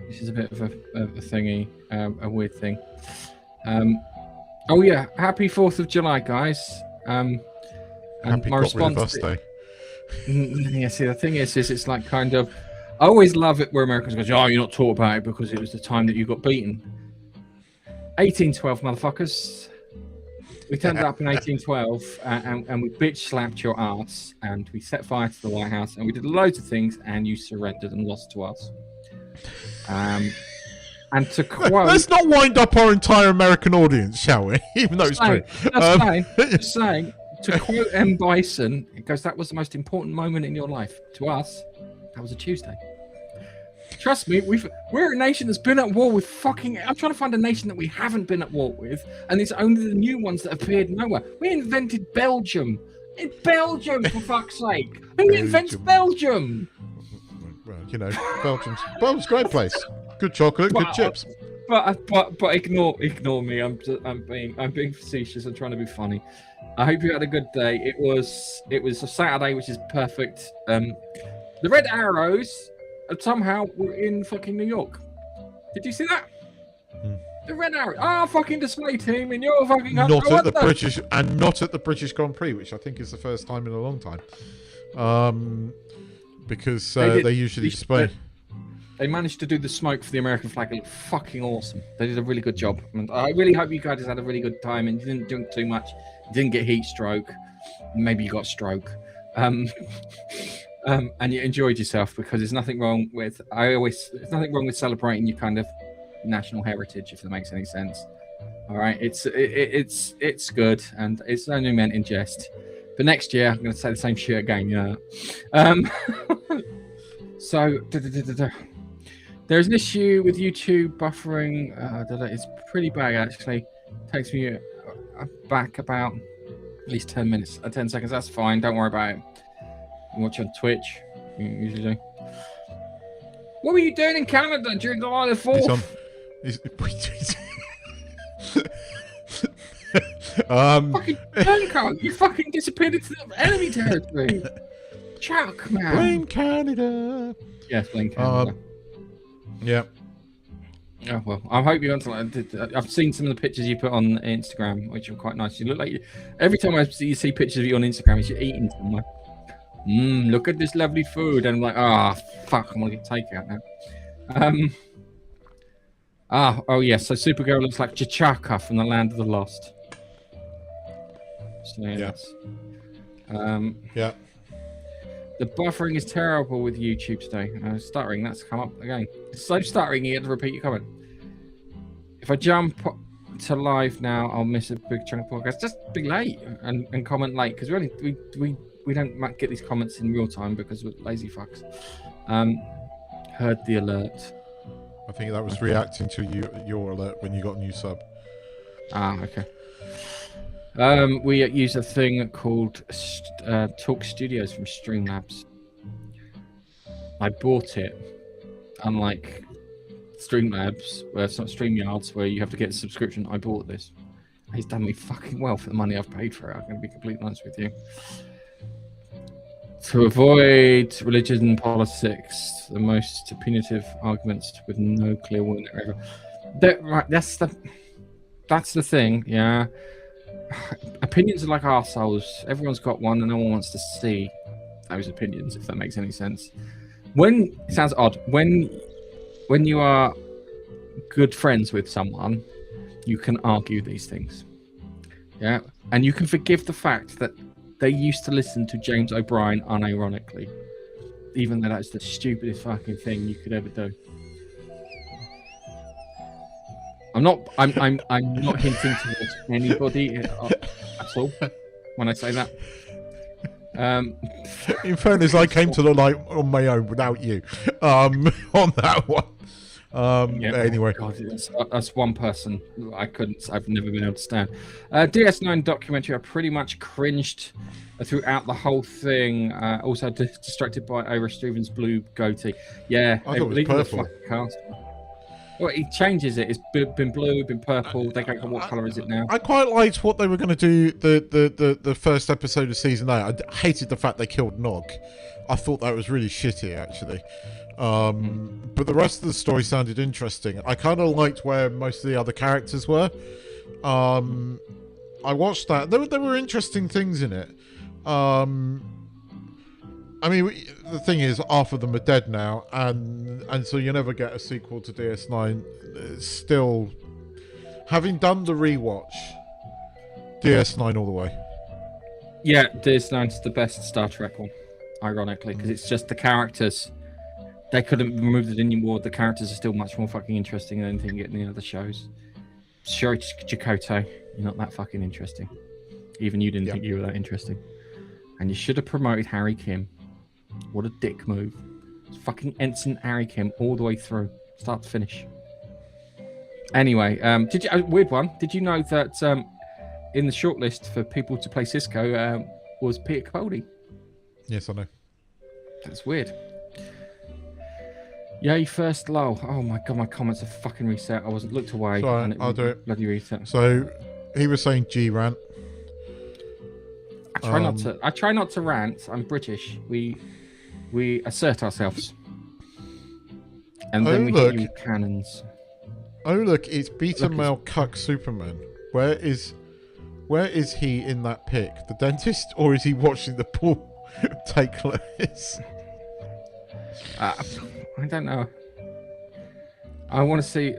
This is a bit of a thingy, a weird thing. Oh yeah, happy 4th of July, guys. And Happy my got rid of response. us day. Yeah, see, the thing is it's like kind of. I always love it where Americans go, "Oh, you're not taught about it because it was the time that you got beaten." 1812, motherfuckers. We turned up in 1812 and we bitch slapped your ass and we set fire to the White House and we did loads of things and you surrendered and lost to us. And to quote, Let's not wind up our entire American audience, shall we? Even though it's true. Just saying, to quote M. Bison, it goes, "That was the most important moment in your life. To us, that was a Tuesday." Trust me, we're a nation that's been at war with fucking. I'm trying to find a nation that we haven't been at war with, and it's only the new ones that appeared nowhere. We invented Belgium. In Belgium, for fuck's sake. Who invents Belgium? Well, you know, Belgium's a great place. Good chocolate, good chips. But ignore me. I'm being facetious. I'm trying to be funny. I hope you had a good day. It was a Saturday, which is perfect. The Red Arrows somehow we're in fucking New York. Did you see that? The Red Arrows, our fucking display team in your fucking country. Not at the British Grand Prix, which I think is the first time in a long time. Because they usually display. They managed to do the smoke for the American flag. It looked fucking awesome. They did a really good job. And I really hope you guys had a really good time and you didn't drink too much. You didn't get heat stroke. Maybe you got stroke. And you enjoyed yourself because there's nothing wrong with there's nothing wrong with celebrating your kind of national heritage, if that makes any sense. All right, it's good and it's only meant in jest. But next year I'm going to say the same shit again, you know. So there's an issue with YouTube buffering. It's pretty bad actually. It takes me back about at least 10 minutes, 10 seconds. That's fine. Don't worry about it. You watch on Twitch, you usually. What were you doing in Canada during July the 4th? Fucking turncoat! You fucking disappeared into the enemy territory. Chuck, man. Blame Canada. Yes, blame Canada. Yeah. Oh well, I hope you got to. I've seen some of the pictures you put on Instagram, which are quite nice. You look like every time you see pictures of you on Instagram, you're eating somewhere. Look at this lovely food, and I'm like, fuck, I'm gonna get takeout now. Oh yes, so Supergirl looks like T'Chaka from the Land of the Lost. So, yes. Yeah. The buffering is terrible with YouTube today. Stuttering, that's come up again. It's so stuttering, you get to repeat your comment. If I jump to live now, I'll miss a big chunk of podcast. Just be late and comment late because we don't get these comments in real time because we're lazy fucks. Heard the alert. I think that was reacting to your alert when you got a new sub. Okay. We use a thing called Talk Studios from Streamlabs. I bought it, unlike Streamlabs, where it's not StreamYards, where you have to get a subscription. I bought this. He's done me fucking well for the money I've paid for it. I'm going to be completely honest with you. To avoid religion and politics, the most punitive arguments with no clear winner ever. That's the thing, yeah. Opinions are like arseholes. Everyone's got one and no one wants to see those opinions, if that makes any sense. It sounds odd. When you are good friends with someone, you can argue these things. Yeah. And you can forgive the fact that they used to listen to James O'Brien unironically, even though that's the stupidest fucking thing you could ever do. I'm not hinting towards anybody at all when I say that. In fairness, I came to the light on my own without you. On that one. Anyway, God, that's one person I've never been able to stand. DS9 documentary. I pretty much cringed throughout the whole thing. Also distracted by Ira Stevens' blue goatee. Yeah, I thought it was purple. Well, he changes it. It's been blue, been purple. They go, what colour is it now? I quite liked what they were going to do. The first episode of season 8. I hated the fact they killed Nog. I thought that was really shitty, actually. But the rest of the story sounded interesting. I kind of liked where most of the other characters were. I watched that. There were interesting things in it. I mean, the thing is, half of them are dead now, and so you never get a sequel to DS9. Still, having done the rewatch, DS9 all the way. Yeah, DS9's the best Star Trek one, ironically, because it's just the characters. They couldn't remove it anymore. The characters are still much more fucking interesting than anything you get in the other shows. Sure, Chakotay, you're not that fucking interesting. Even you didn't think you were that interesting. And you should have promoted Harry Kim. What a dick move. It's fucking Ensign Harry Kim all the way through, start to finish. Anyway, did you weird one? Did you know that in the shortlist for people to play Cisco was Peter Capaldi? Yes, I know. That's weird. Yay, first lol. Oh my god, my comments are fucking reset. I wasn't looked away. Sorry, I'll do it. Bloody reset. So he was saying G rant. I try not to rant. I'm British. We assert ourselves. And then we hit you with cannons. Oh look, it's beta male cuck Superman. Where is he in that pic? The dentist, or is he watching the pool take place? I don't know. I want to see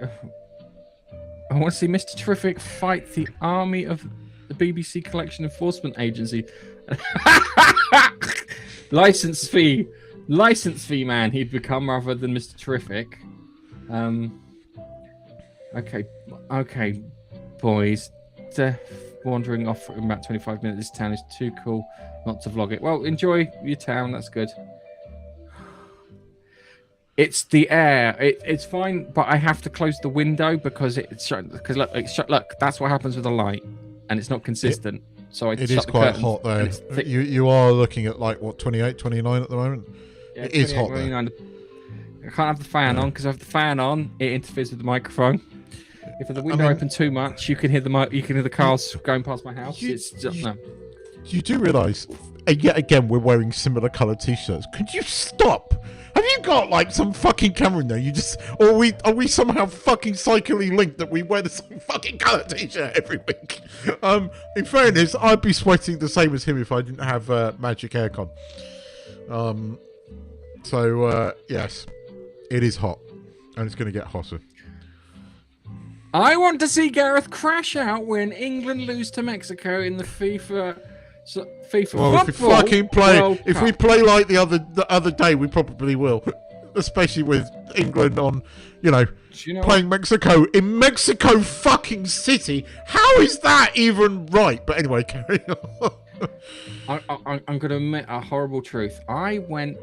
Mr. Terrific fight the army of the BBC Collection Enforcement Agency. License fee, man. He'd become rather than Mr. Terrific. Okay, boys. Wandering off for about 25 minutes. This town is too cool not to vlog it. Well, enjoy your town. That's good. It's the air. It's fine, but I have to close the window because it's shut. Because look, it's shut. Look, that's what happens with the light, and it's not consistent. So it is quite hot there. You are looking at like what 28, 29 at the moment. Yeah, it is hot there. I can't have the fan on because if I have the fan on, it interferes with the microphone. If the window open too much, you can hear the cars going past my house. You do realise, yet again, we're wearing similar coloured t-shirts. Could you stop? Have you got like some fucking camera in there? Are we somehow fucking psychically linked that we wear the same fucking colour t-shirt every week? In fairness, I'd be sweating the same as him if I didn't have magic aircon. Yes, it is hot, and it's going to get hotter. I want to see Gareth crash out when England lose to Mexico in the FIFA well, if we play like the other day, we probably will, especially with England on, playing Mexico in Mexico fucking City. How is that even right? But anyway, carry on. I'm going to admit a horrible truth. I went,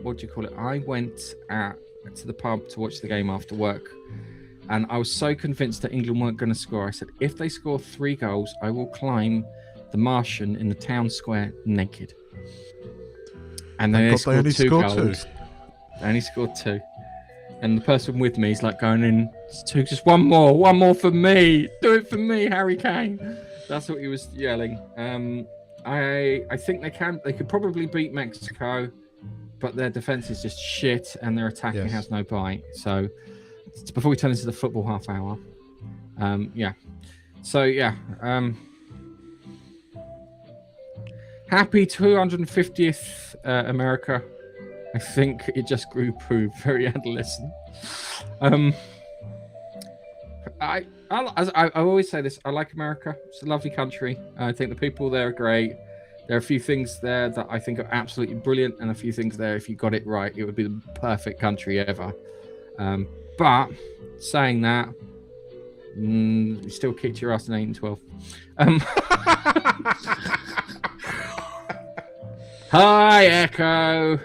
what do you call it? I went to the pub to watch the game after work. And I was so convinced that England weren't going to score. I said, if they score 3 goals, I will climb the Martian in the town square naked. And then they scored 2 goals. They only scored 2. And the person with me is like going in, just one more for me. Do it for me, Harry Kane. That's what he was yelling. I think they could probably beat Mexico, but their defense is just shit and their attacking has no bite. So before we turn into the football half hour, happy 250th America. I think it just grew poo, very adolescent. I always say this. I like America. It's a lovely country. I think the people there are great. There are a few things there that I think are absolutely brilliant, and a few things there, if you got it right, it would be the perfect country ever. But saying that, you still kicked your ass in 8 and 12. Hi, Echo.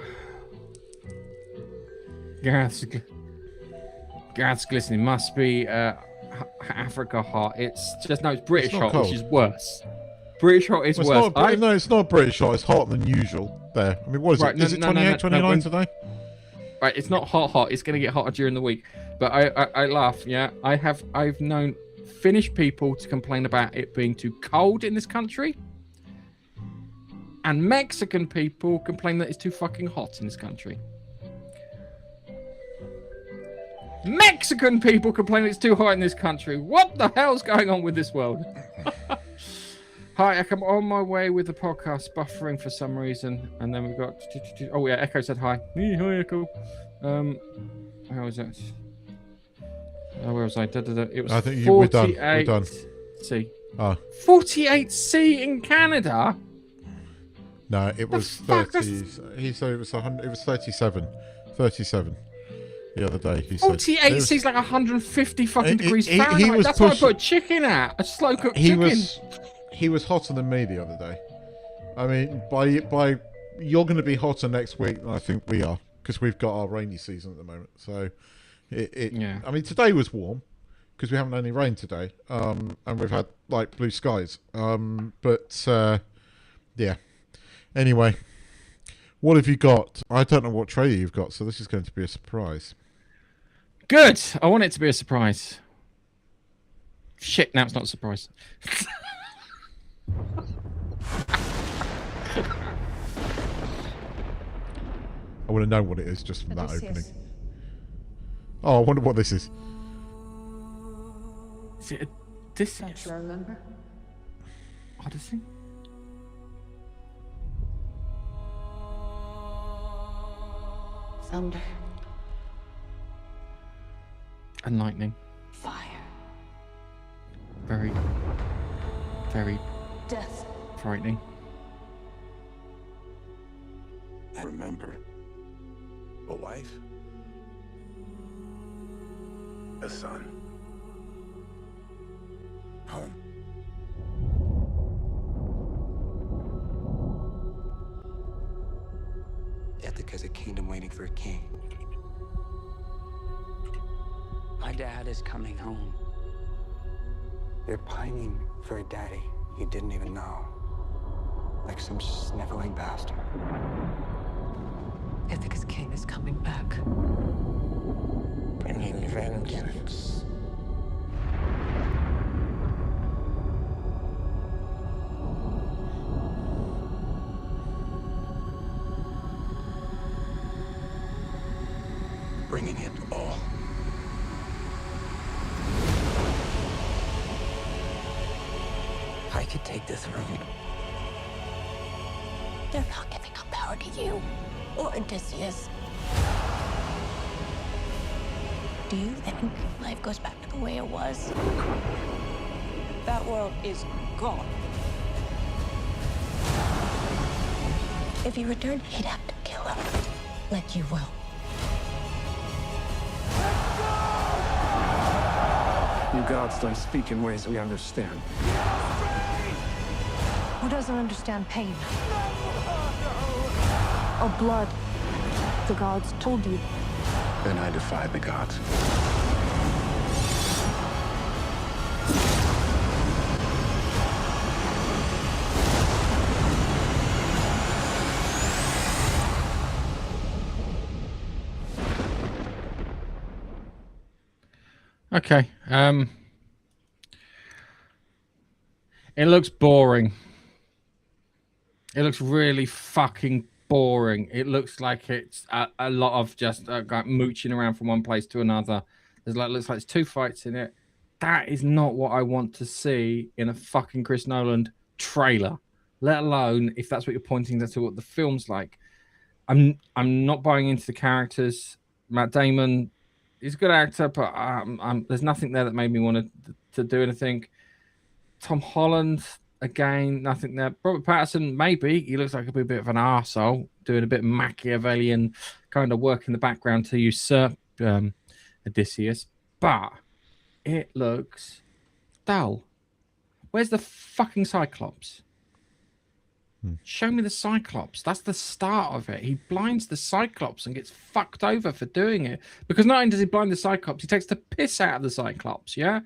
Gareth's glistening. Must be Africa hot. It's British hot, cold. Which is worse. British hot is worse. No, it's not British hot. It's hotter than usual there. I mean, what is it? Is it 28, 29 today? Right, it's not hot. It's going to get hotter during the week. But I laugh. Yeah, I've known Finnish people to complain about it being too cold in this country, and Mexican people complain that it's too fucking hot in this country. Mexican people complain it's too hot in this country. What the hell's going on with this world? Hi, I'm on my way with the podcast buffering for some reason, and then we've got. Oh yeah, Echo said hi. Hi, Echo. How was that? Oh, where was I? It was. I think we're done. We're done. C. Oh. 48C in Canada. No, it was 30. He said it was 100. It was 37. 37. The other day, he said 48C is like 150 fucking degrees Fahrenheit. He was That's why I put a chicken out, a slow cooked chicken. He was hotter than me the other day. I mean, by you're going to be hotter next week than I think we are, because we've got our rainy season at the moment. So, yeah. I mean, today was warm because we haven't had any rain today, and we've had like blue skies. Yeah. Anyway, what have you got? I don't know what trailer you've got, so this is going to be a surprise. Good. I want it to be a surprise. Shit, now it's not a surprise. I want to know what it is just from that opening. Oh, I wonder what this is. Is it this? Don't you remember? Odyssey? Thunder. And lightning. Fire. Very, very Death. frightening. I remember. A wife. A son. Home. Ithaca's a kingdom waiting for a king. My dad is coming home. You're pining for a daddy you didn't even know. Like some sniveling bastard. Ithaca's king is coming back. Bringing vengeance. Bringing it all. I could take the throne. They're not giving up power to you or Odysseus. Do you think life goes back to the way it was? That world is gone. If you return, he'd have to kill him, like you will. You gods don't speak in ways we understand. Who doesn't understand pain? Or blood? The gods told you. Then I defy the gods. Okay. It looks boring. It looks really fucking boring. It looks like it's a lot of just like mooching around from one place to another. Looks like there's two fights in it. That is not what I want to see in a fucking Chris Nolan trailer. Let alone if that's what you're pointing to what the film's like. I'm not buying into the characters. Matt Damon, he's a good actor, but there's nothing there that made me want to do anything. Tom Holland, again, nothing there. Robert Pattinson, maybe. He looks like a bit of an arsehole, doing a bit of Machiavellian kind of work in the background to usurp Odysseus. But it looks dull. Where's the fucking Cyclops? Show me the Cyclops. That's the start of it. He blinds the Cyclops and gets fucked over for doing it. Because not only does he blind the Cyclops, he takes the piss out of the Cyclops, yeah?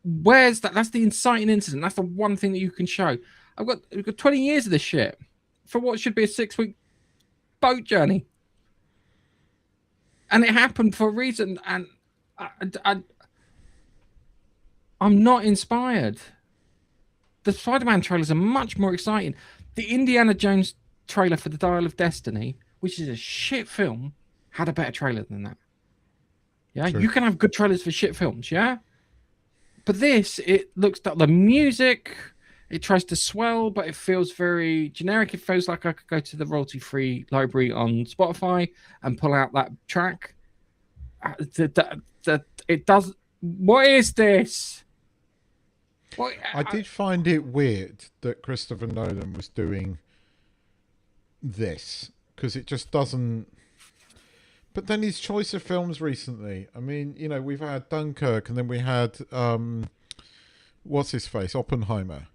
Where's that? That's the inciting incident. That's the one thing that you can show. We've got 20 years of this shit for what should be a 6-week boat journey. and it happened for a reason. And I'm not inspired. The Spider-Man trailers are much more exciting. The Indiana Jones trailer for The Dial of Destiny, which is a shit film, had a better trailer than that. Yeah, True. you can have good trailers for shit films, yeah? But this, it looks like the music, it tries to swell, but it feels very generic. It feels like I could go to the royalty-free library on Spotify and pull out that track. It does... What is this? I did find it weird that Christopher Nolan was doing this, because it just doesn't... But then his choice of films recently, I mean, you know, we've had Dunkirk, and then we had what's his face, Oppenheimer,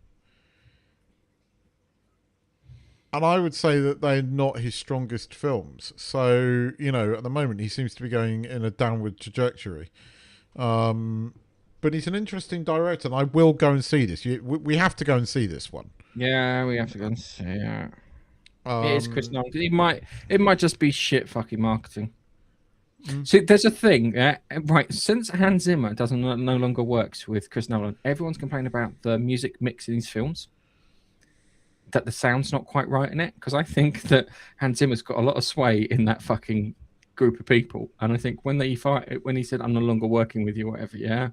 and I would say that they're not his strongest films. So, you know, at the moment he seems to be going in a downward trajectory. But he's an interesting director, and I will go and see this. We have to go and see this one. Yeah, we have to go and see it. It is Chris Nolan. It might just be shit fucking marketing. See, there's a thing, right? Since Hans Zimmer no longer works with Chris Nolan, everyone's complaining about the music mix in these films. That the sound's not quite right in it, because I think that Hans Zimmer's got a lot of sway in that fucking group of people, and I think when he said I'm no longer working with you, whatever, yeah,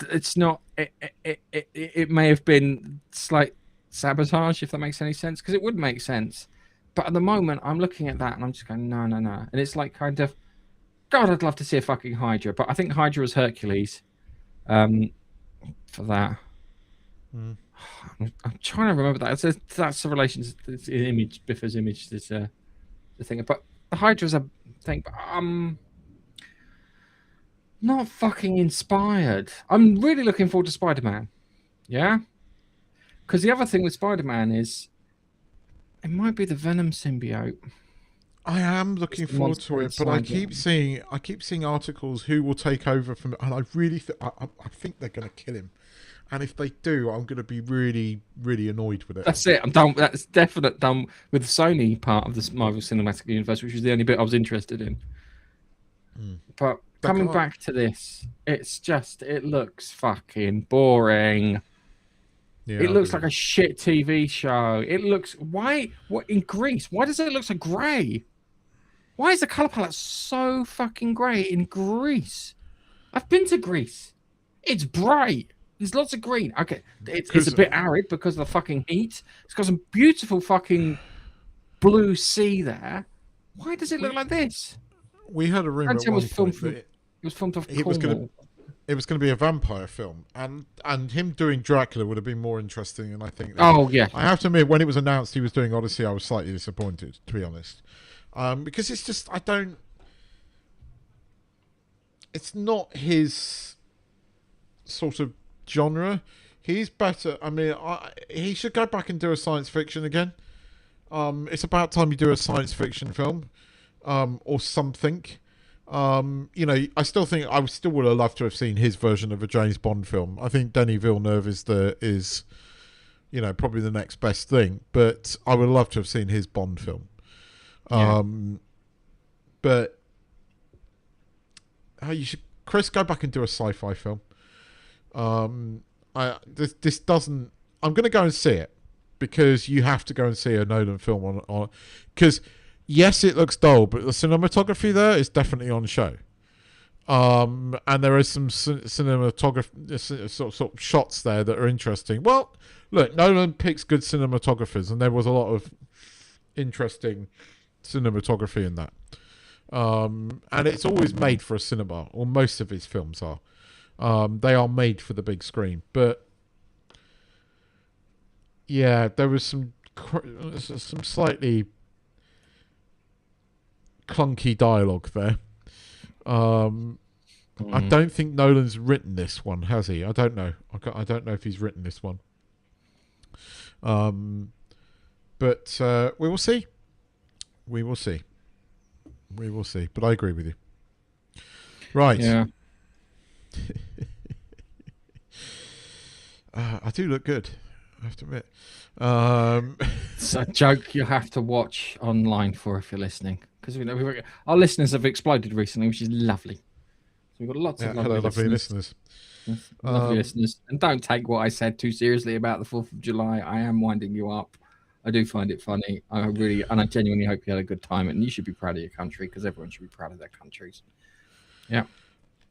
it's not. It may have been slight sabotage, if that makes any sense, because it would make sense. But at the moment, I'm looking at that and I'm just going, no, and it's like kind of, God, I'd love to see a fucking Hydra, but I think Hydra was Hercules, for that. I'm trying to remember that. That's the relations. It's an image. Biffa's image is the thing. But the Hydra's a thing. But not fucking inspired. I'm really looking forward to Spider-Man. Yeah, because the other thing with Spider-Man is it might be the Venom symbiote. I am looking forward to it, but I keep seeing articles who will take over from, and I really I think they're going to kill him. And if they do, I'm going to be really, really annoyed with it. That's it. I'm done. That's definite done with the Sony part of the Marvel Cinematic Universe, which was the only bit I was interested in. But coming back to this, it's just, it looks fucking boring. Yeah, it looks like a shit TV show. It looks, what in Greece? Why does it look so grey? Why is the colour palette so fucking grey in Greece? I've been to Greece. It's bright. There's lots of green. Okay, it's a bit arid because of the fucking heat. It's got some beautiful fucking blue sea there. Why does it look like this? We heard a rumor at one point that it was filmed off Cornwall. It was going to be a vampire film, and him doing Dracula would have been more interesting. And I think, yeah, I have to admit, when it was announced he was doing Odyssey, I was slightly disappointed, to be honest, because it's just it's not his sort of genre. He's better. I mean, he should go back and do a science fiction again. It's about time you do a science fiction film, or something. You know, I still think I still would have loved to have seen his version of a James Bond film. I think Denis Villeneuve is you know, probably the next best thing. But I would love to have seen his Bond film. But you should, Chris, go back and do a sci-fi film. This doesn't. I'm going to go and see it because you have to go and see a Nolan film on because yes, it looks dull, but the cinematography there is definitely on show. And there is some cinematography sort of shots there that are interesting. Well, look, Nolan picks good cinematographers, and there was a lot of interesting cinematography in that. And it's always made for a cinema, or most of his films are. They are made for the big screen, but yeah, there was some slightly clunky dialogue there. I don't think Nolan's written this one, has he? I don't know. I don't know if he's written this one. But we will see. We will see. We will see. But I agree with you. Right. Yeah. I do look good, I have to admit. It's a joke you have to watch online for if you're listening, because our listeners have exploded recently, which is lovely. So we've got lots of lovely listeners. Yes, lovely listeners. And don't take what I said too seriously about the 4th of July. I am winding you up. I do find it funny. I genuinely hope you had a good time, and you should be proud of your country because everyone should be proud of their countries. Yeah.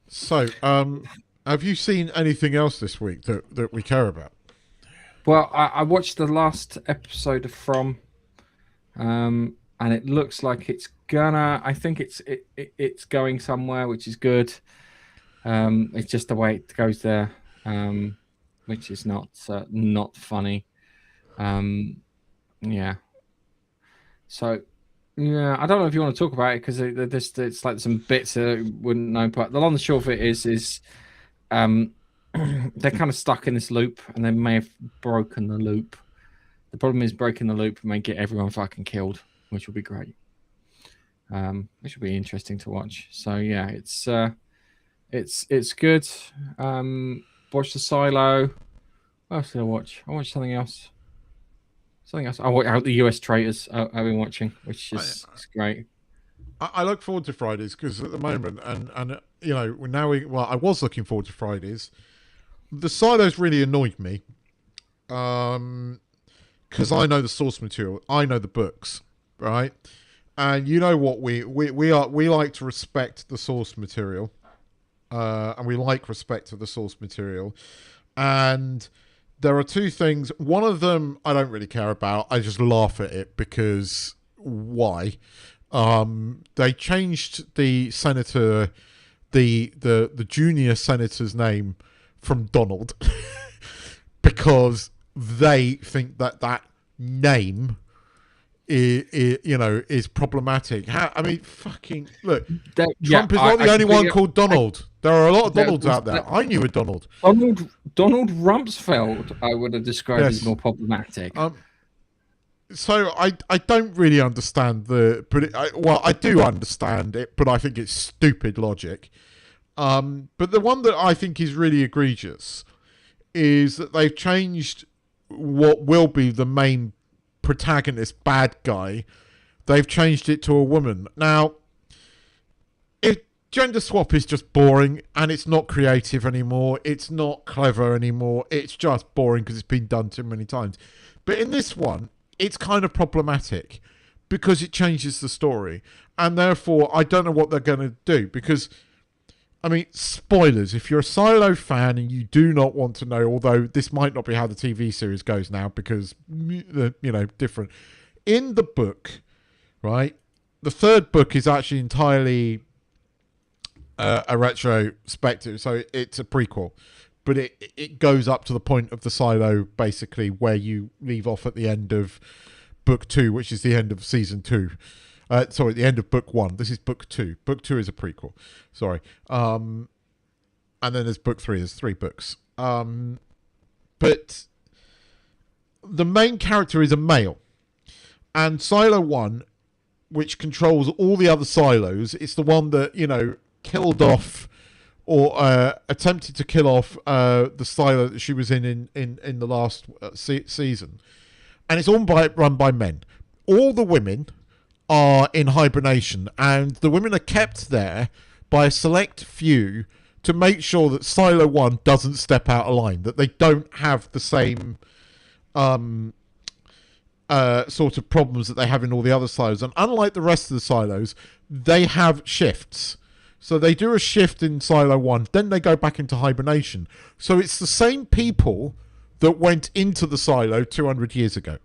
So, have you seen anything else this week that we care about? Well, I watched the last episode of From, and it looks like it's gonna. I think it's going somewhere, which is good. It's just the way it goes there, which is not funny. Yeah. So, yeah, I don't know if you want to talk about it because it's like some bits that I wouldn't know. But the long and short of it is they're kind of stuck in this loop, and they may have broken the loop. The problem is breaking the loop may get everyone fucking killed, which will be great. Which will be interesting to watch. So yeah, it's good. Watch the Silo. What else did I watch? I watched something else. I watched the US Traitors. I've been watching, which is it's great. I look forward to Fridays because at the moment, and I was looking forward to Fridays. The Silos really annoyed me, because I know the source material, I know the books, right? And you know what we like to respect the source material, and we like respect to the source material, and there are two things. One of them I don't really care about. I just laugh at it because why? They changed the senator, the junior senator's name from Donald because they think that name is problematic. I mean, fucking look. Trump is not the only one called Donald. There are a lot of Donalds out there. I knew a Donald. Donald Rumsfeld, I would have described as more problematic. So I don't really understand I do understand it, but I think it's stupid logic. But the one that I think is really egregious is that they've changed what will be the main protagonist bad guy. They've changed it to a woman. Now, if gender swap is just boring and it's not creative anymore, it's not clever anymore, it's just boring because it's been done too many times. But in this one, it's kind of problematic because it changes the story, and therefore I don't know what they're going to do because, I mean, spoilers, if you're a Silo fan and you do not want to know, although this might not be how the TV series goes now because, different. In the book, right, the third book is actually entirely a retrospective, so it's a prequel, but it goes up to the point of the Silo, basically, where you leave off at the end of book 2, which is the end of season 2. The end of book 1. This is book 2. Book 2 is a prequel. Sorry. And then there's book 3. There's 3 books. But the main character is a male. And Silo 1, which controls all the other silos, it's the one that, killed off or attempted to kill off the silo that she was in the last season. And it's all run by men. All the women are in hibernation, and the women are kept there by a select few to make sure that Silo 1 doesn't step out of line, that they don't have the same sort of problems that they have in all the other silos. And unlike the rest of the silos, they have shifts. So they do a shift in Silo 1, then they go back into hibernation. So it's the same people that went into the silo 200 years ago.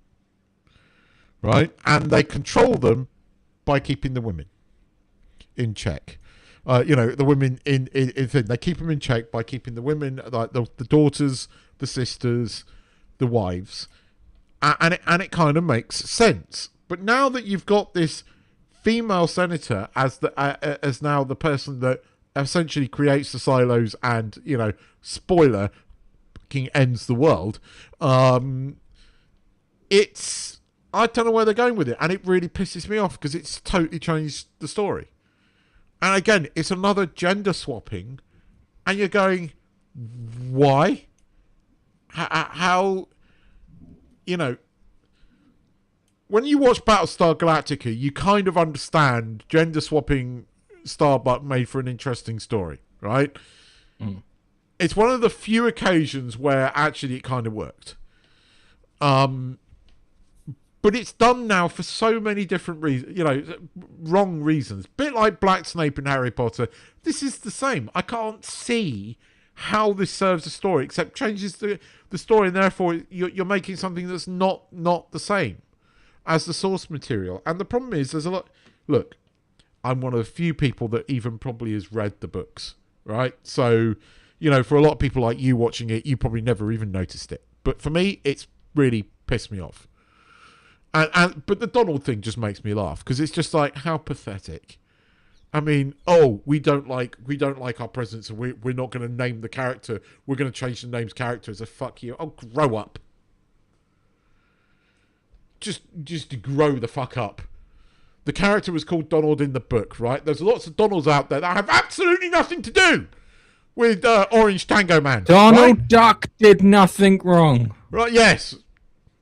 Right? And they control them by keeping the women in check. The women in they keep them in check by keeping the women, like the daughters, the sisters, the wives. And it kind of makes sense. But now that you've got this female senator as now the person that essentially creates the silos and, spoiler, ends the world, I don't know where they're going with it, and it really pisses me off because it's totally changed the story. And again, it's another gender swapping, and you're going, why? How, when you watch Battlestar Galactica, you kind of understand gender swapping Starbuck made for an interesting story, right? It's one of the few occasions where actually it kind of worked. But it's done now for so many different reasons, wrong reasons. Bit like Black Snape in Harry Potter. This is the same. I can't see how this serves the story, except changes the story, and therefore you're making something that's not the same as the source material. And the problem is, there's a lot. Look, I'm one of the few people that even probably has read the books, right? So, for a lot of people like you watching it, you probably never even noticed it. But for me, it's really pissed me off. But the Donald thing just makes me laugh, because it's just like, how pathetic. I mean, we don't like our presidents, and we're not going to name the character. We're going to change the name's character as a fuck you. Oh, grow up. Just grow the fuck up. The character was called Donald in the book, right? There's lots of Donalds out there that have absolutely nothing to do with Orange Tango Man. Donald Duck did nothing wrong. Right? Yes,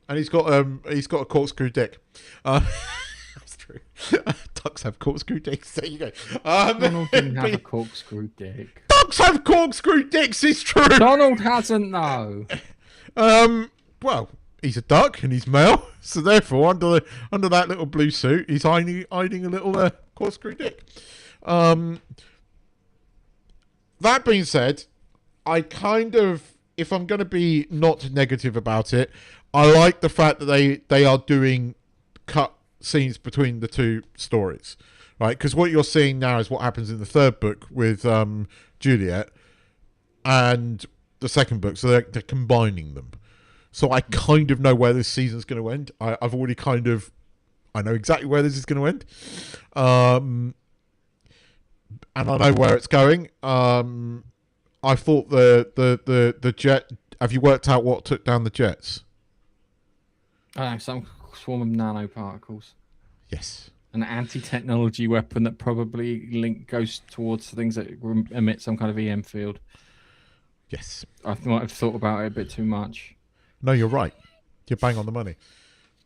and he's got a corkscrew dick. That's true. Ducks have corkscrew dicks. There you go. Donald didn't have a corkscrew dick. Ducks have corkscrew dicks. It's true. Donald hasn't, though. Well, he's a duck and he's male, so therefore under that little blue suit, he's hiding a little corkscrew dick. That being said, I kind of, if I'm going to be not negative about it, I like the fact that they are doing cut scenes between the two stories, right? Because what you're seeing now is what happens in the third book with Juliet and the second book, so they're combining them. So I kind of know where this season's going to end. I've already I know exactly where this is going to end. And I know where it's going. I thought the jet... Have you worked out what took down the jets? I don't know, some swarm of nanoparticles. Yes. An anti-technology weapon that probably goes towards things that emit some kind of EM field. Yes. I might have thought about it a bit too much. No, you're right. You're bang on the money.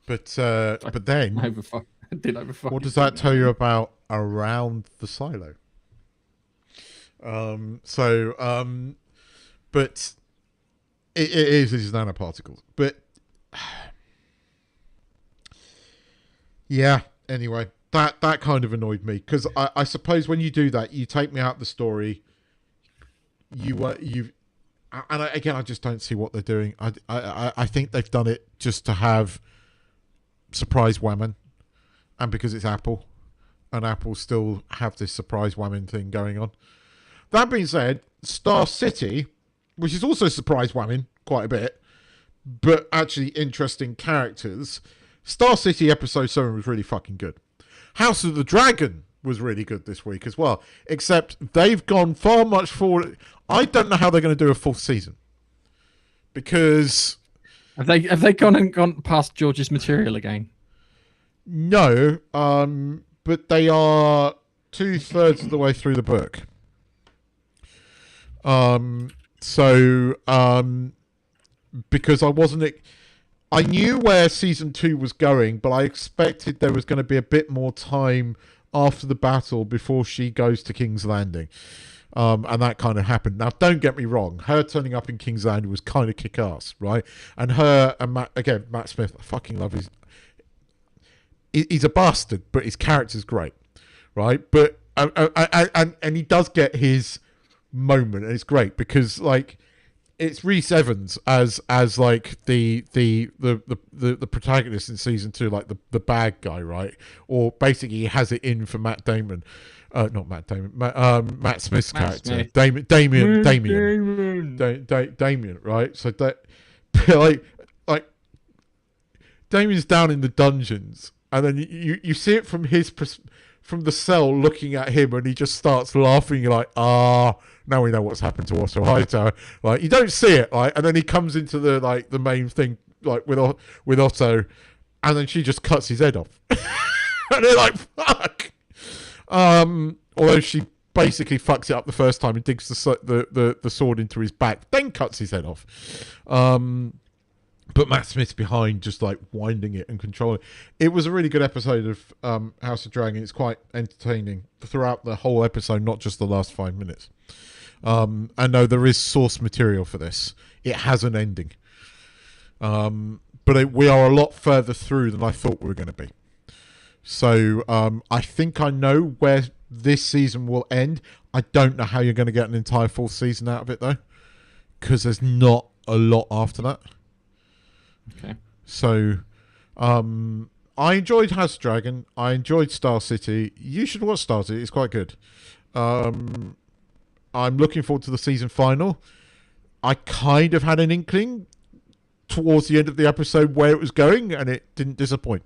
But then... What does that tell you about around the silo? But it is nanoparticles. But yeah, anyway, that kind of annoyed me, because I suppose when you do that, you take me out of the story. I just don't see what they're doing. I think they've done it just to have surprise whammon, and because it's Apple, and Apple still have this surprise whammon thing going on. That being said, Star City, which is also surprise whammon quite a bit, but actually interesting characters. Star City episode 7 was really fucking good. House of the Dragon was really good this week as well, except they've gone far much forward. I don't know how they're going to do a full season, because have they gone past George's material again? No, but they are 2/3 of the way through the book. Because I knew where season 2 was going, but I expected there was going to be a bit more time after the battle before she goes to King's Landing. And that kind of happened. Now, don't get me wrong. Her turning up in King's Landing was kind of kick-ass, right? And her and Matt Smith, I fucking love his... He's a bastard, but his character's great, right? But and he does get his moment, and it's great because like it's Rhys Evans as like the protagonist in season 2, like the bad guy, right? Or basically he has it in for Matt Damon, not Matt Damon, Matt Smith's character, Damien, right? So that like Damien's down in the dungeons. And then you see it from from the cell looking at him, and he just starts laughing. You're like, now we know what's happened to Otto Hightower. Like, you don't see it, like, and then he comes into the main thing, like with Otto, and then she just cuts his head off. And they're like, fuck. Although she basically fucks it up the first time and digs the sword into his back, then cuts his head off. but Matt Smith's behind, just like winding it and controlling it. It was a really good episode of House of Dragon. It's quite entertaining throughout the whole episode, not just the last 5 minutes. And no, there is source material for this. It has an ending. But we are a lot further through than I thought we were going to be. So I think I know where this season will end. I don't know how you're going to get an entire full season out of it, though, because there's not a lot after that. Okay. So I enjoyed House of Dragon. I enjoyed Star City. You should watch Star City. It's quite good. I'm looking forward to the season final. I kind of had an inkling towards the end of the episode where it was going, and it didn't disappoint.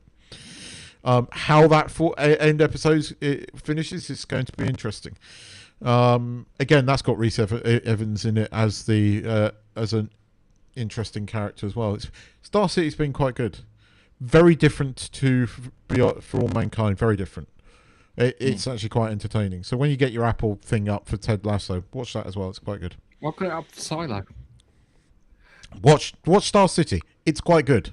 How that end episode finishes is going to be interesting. Again, that's got Rhys Evans in it as an interesting character as well. Star City's been quite good. Very different to For All Mankind. Very different. It's actually quite entertaining. So when you get your Apple thing up for Ted Lasso, watch that as well. It's quite good. I'll put it up for Silo. Watch Star City. It's quite good.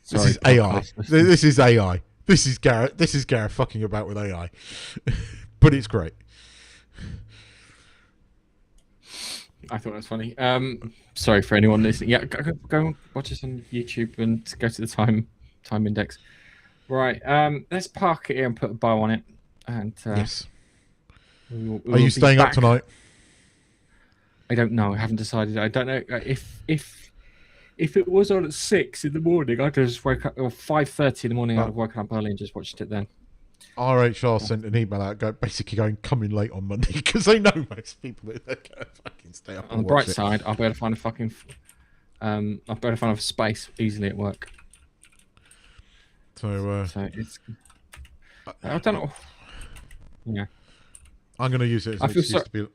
This is AI. This is AI. This is Garrett. This is Garrett fucking about with AI. But it's great. I thought that was funny. Sorry for anyone listening. Yeah, go and watch us on YouTube and go to the time index. Right. Let's park it here and put a bow on it. And yes. We Are you staying up tonight? I don't know. I haven't decided. I don't know if it was on at 6 in the morning. I'd just wake up, or 5:30 in the morning. I'd have woken up early and just watched it then. RHR sent an email out, basically going, "Come in late on Monday," because they know most people that they're gonna fucking stay up. On the bright side, I'll be able to find a fucking, I'll be able to find a space easily at work. So it's, I don't know. Yeah, I'm going to use it as an excuse to be.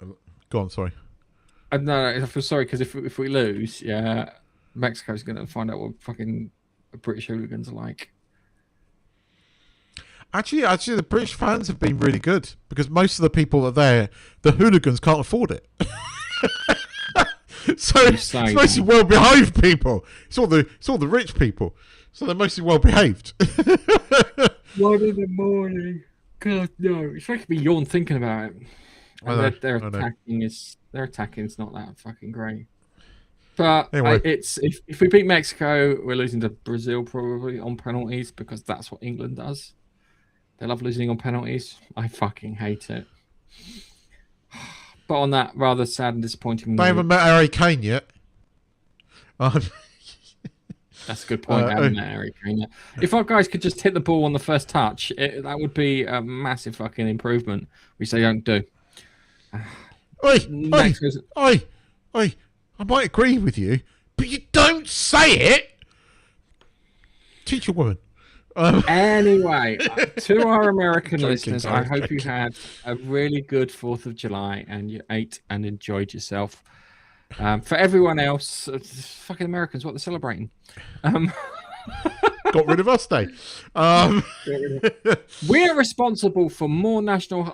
Go on, sorry. No, I feel sorry because if we lose, yeah, Mexico's going to find out what fucking British hooligans are like. Actually, the British fans have been really good because most of the people that are there, the hooligans can't afford it. So it's mostly well-behaved people. It's all the rich people. So they're mostly well-behaved. 1 in the morning. God no! It's making me yawn thinking about it. And their attacking is not that fucking great. But anyway. If we beat Mexico, we're losing to Brazil probably on penalties because that's what England does. They love losing on penalties. I fucking hate it. But on that rather sad and disappointing They haven't met Harry Kane yet. That's a good point. I haven't met Harry Kane yet. If our guys could just hit the ball on the first touch, that would be a massive fucking improvement, which they don't do. I might agree with you, but you don't say it. Teach a woman. Anyway, to our American listeners, I hope you had a really good 4th of July and you ate and enjoyed yourself. For everyone else, fucking Americans, what they're celebrating. Got rid of us day. We're responsible for more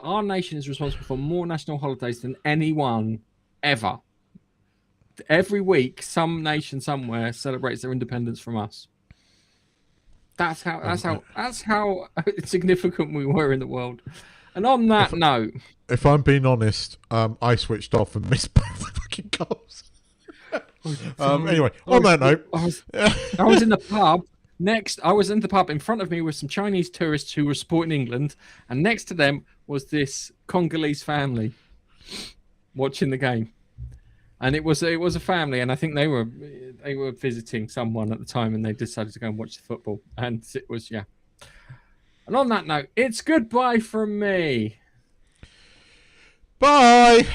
our nation is responsible for more national holidays than anyone ever. Every week, some nation somewhere celebrates their independence from us. That's how significant we were in the world. And on that note, if I'm being honest, I switched off and missed both the fucking goals. Anyway, on that note, I was in the pub. I was in the pub. In front of me were some Chinese tourists who were supporting England, and next to them was this Congolese family watching the game. And it was a family, and I think they were visiting someone at the time, and they decided to go and watch the football. And it was And on that note, it's goodbye from me. Bye.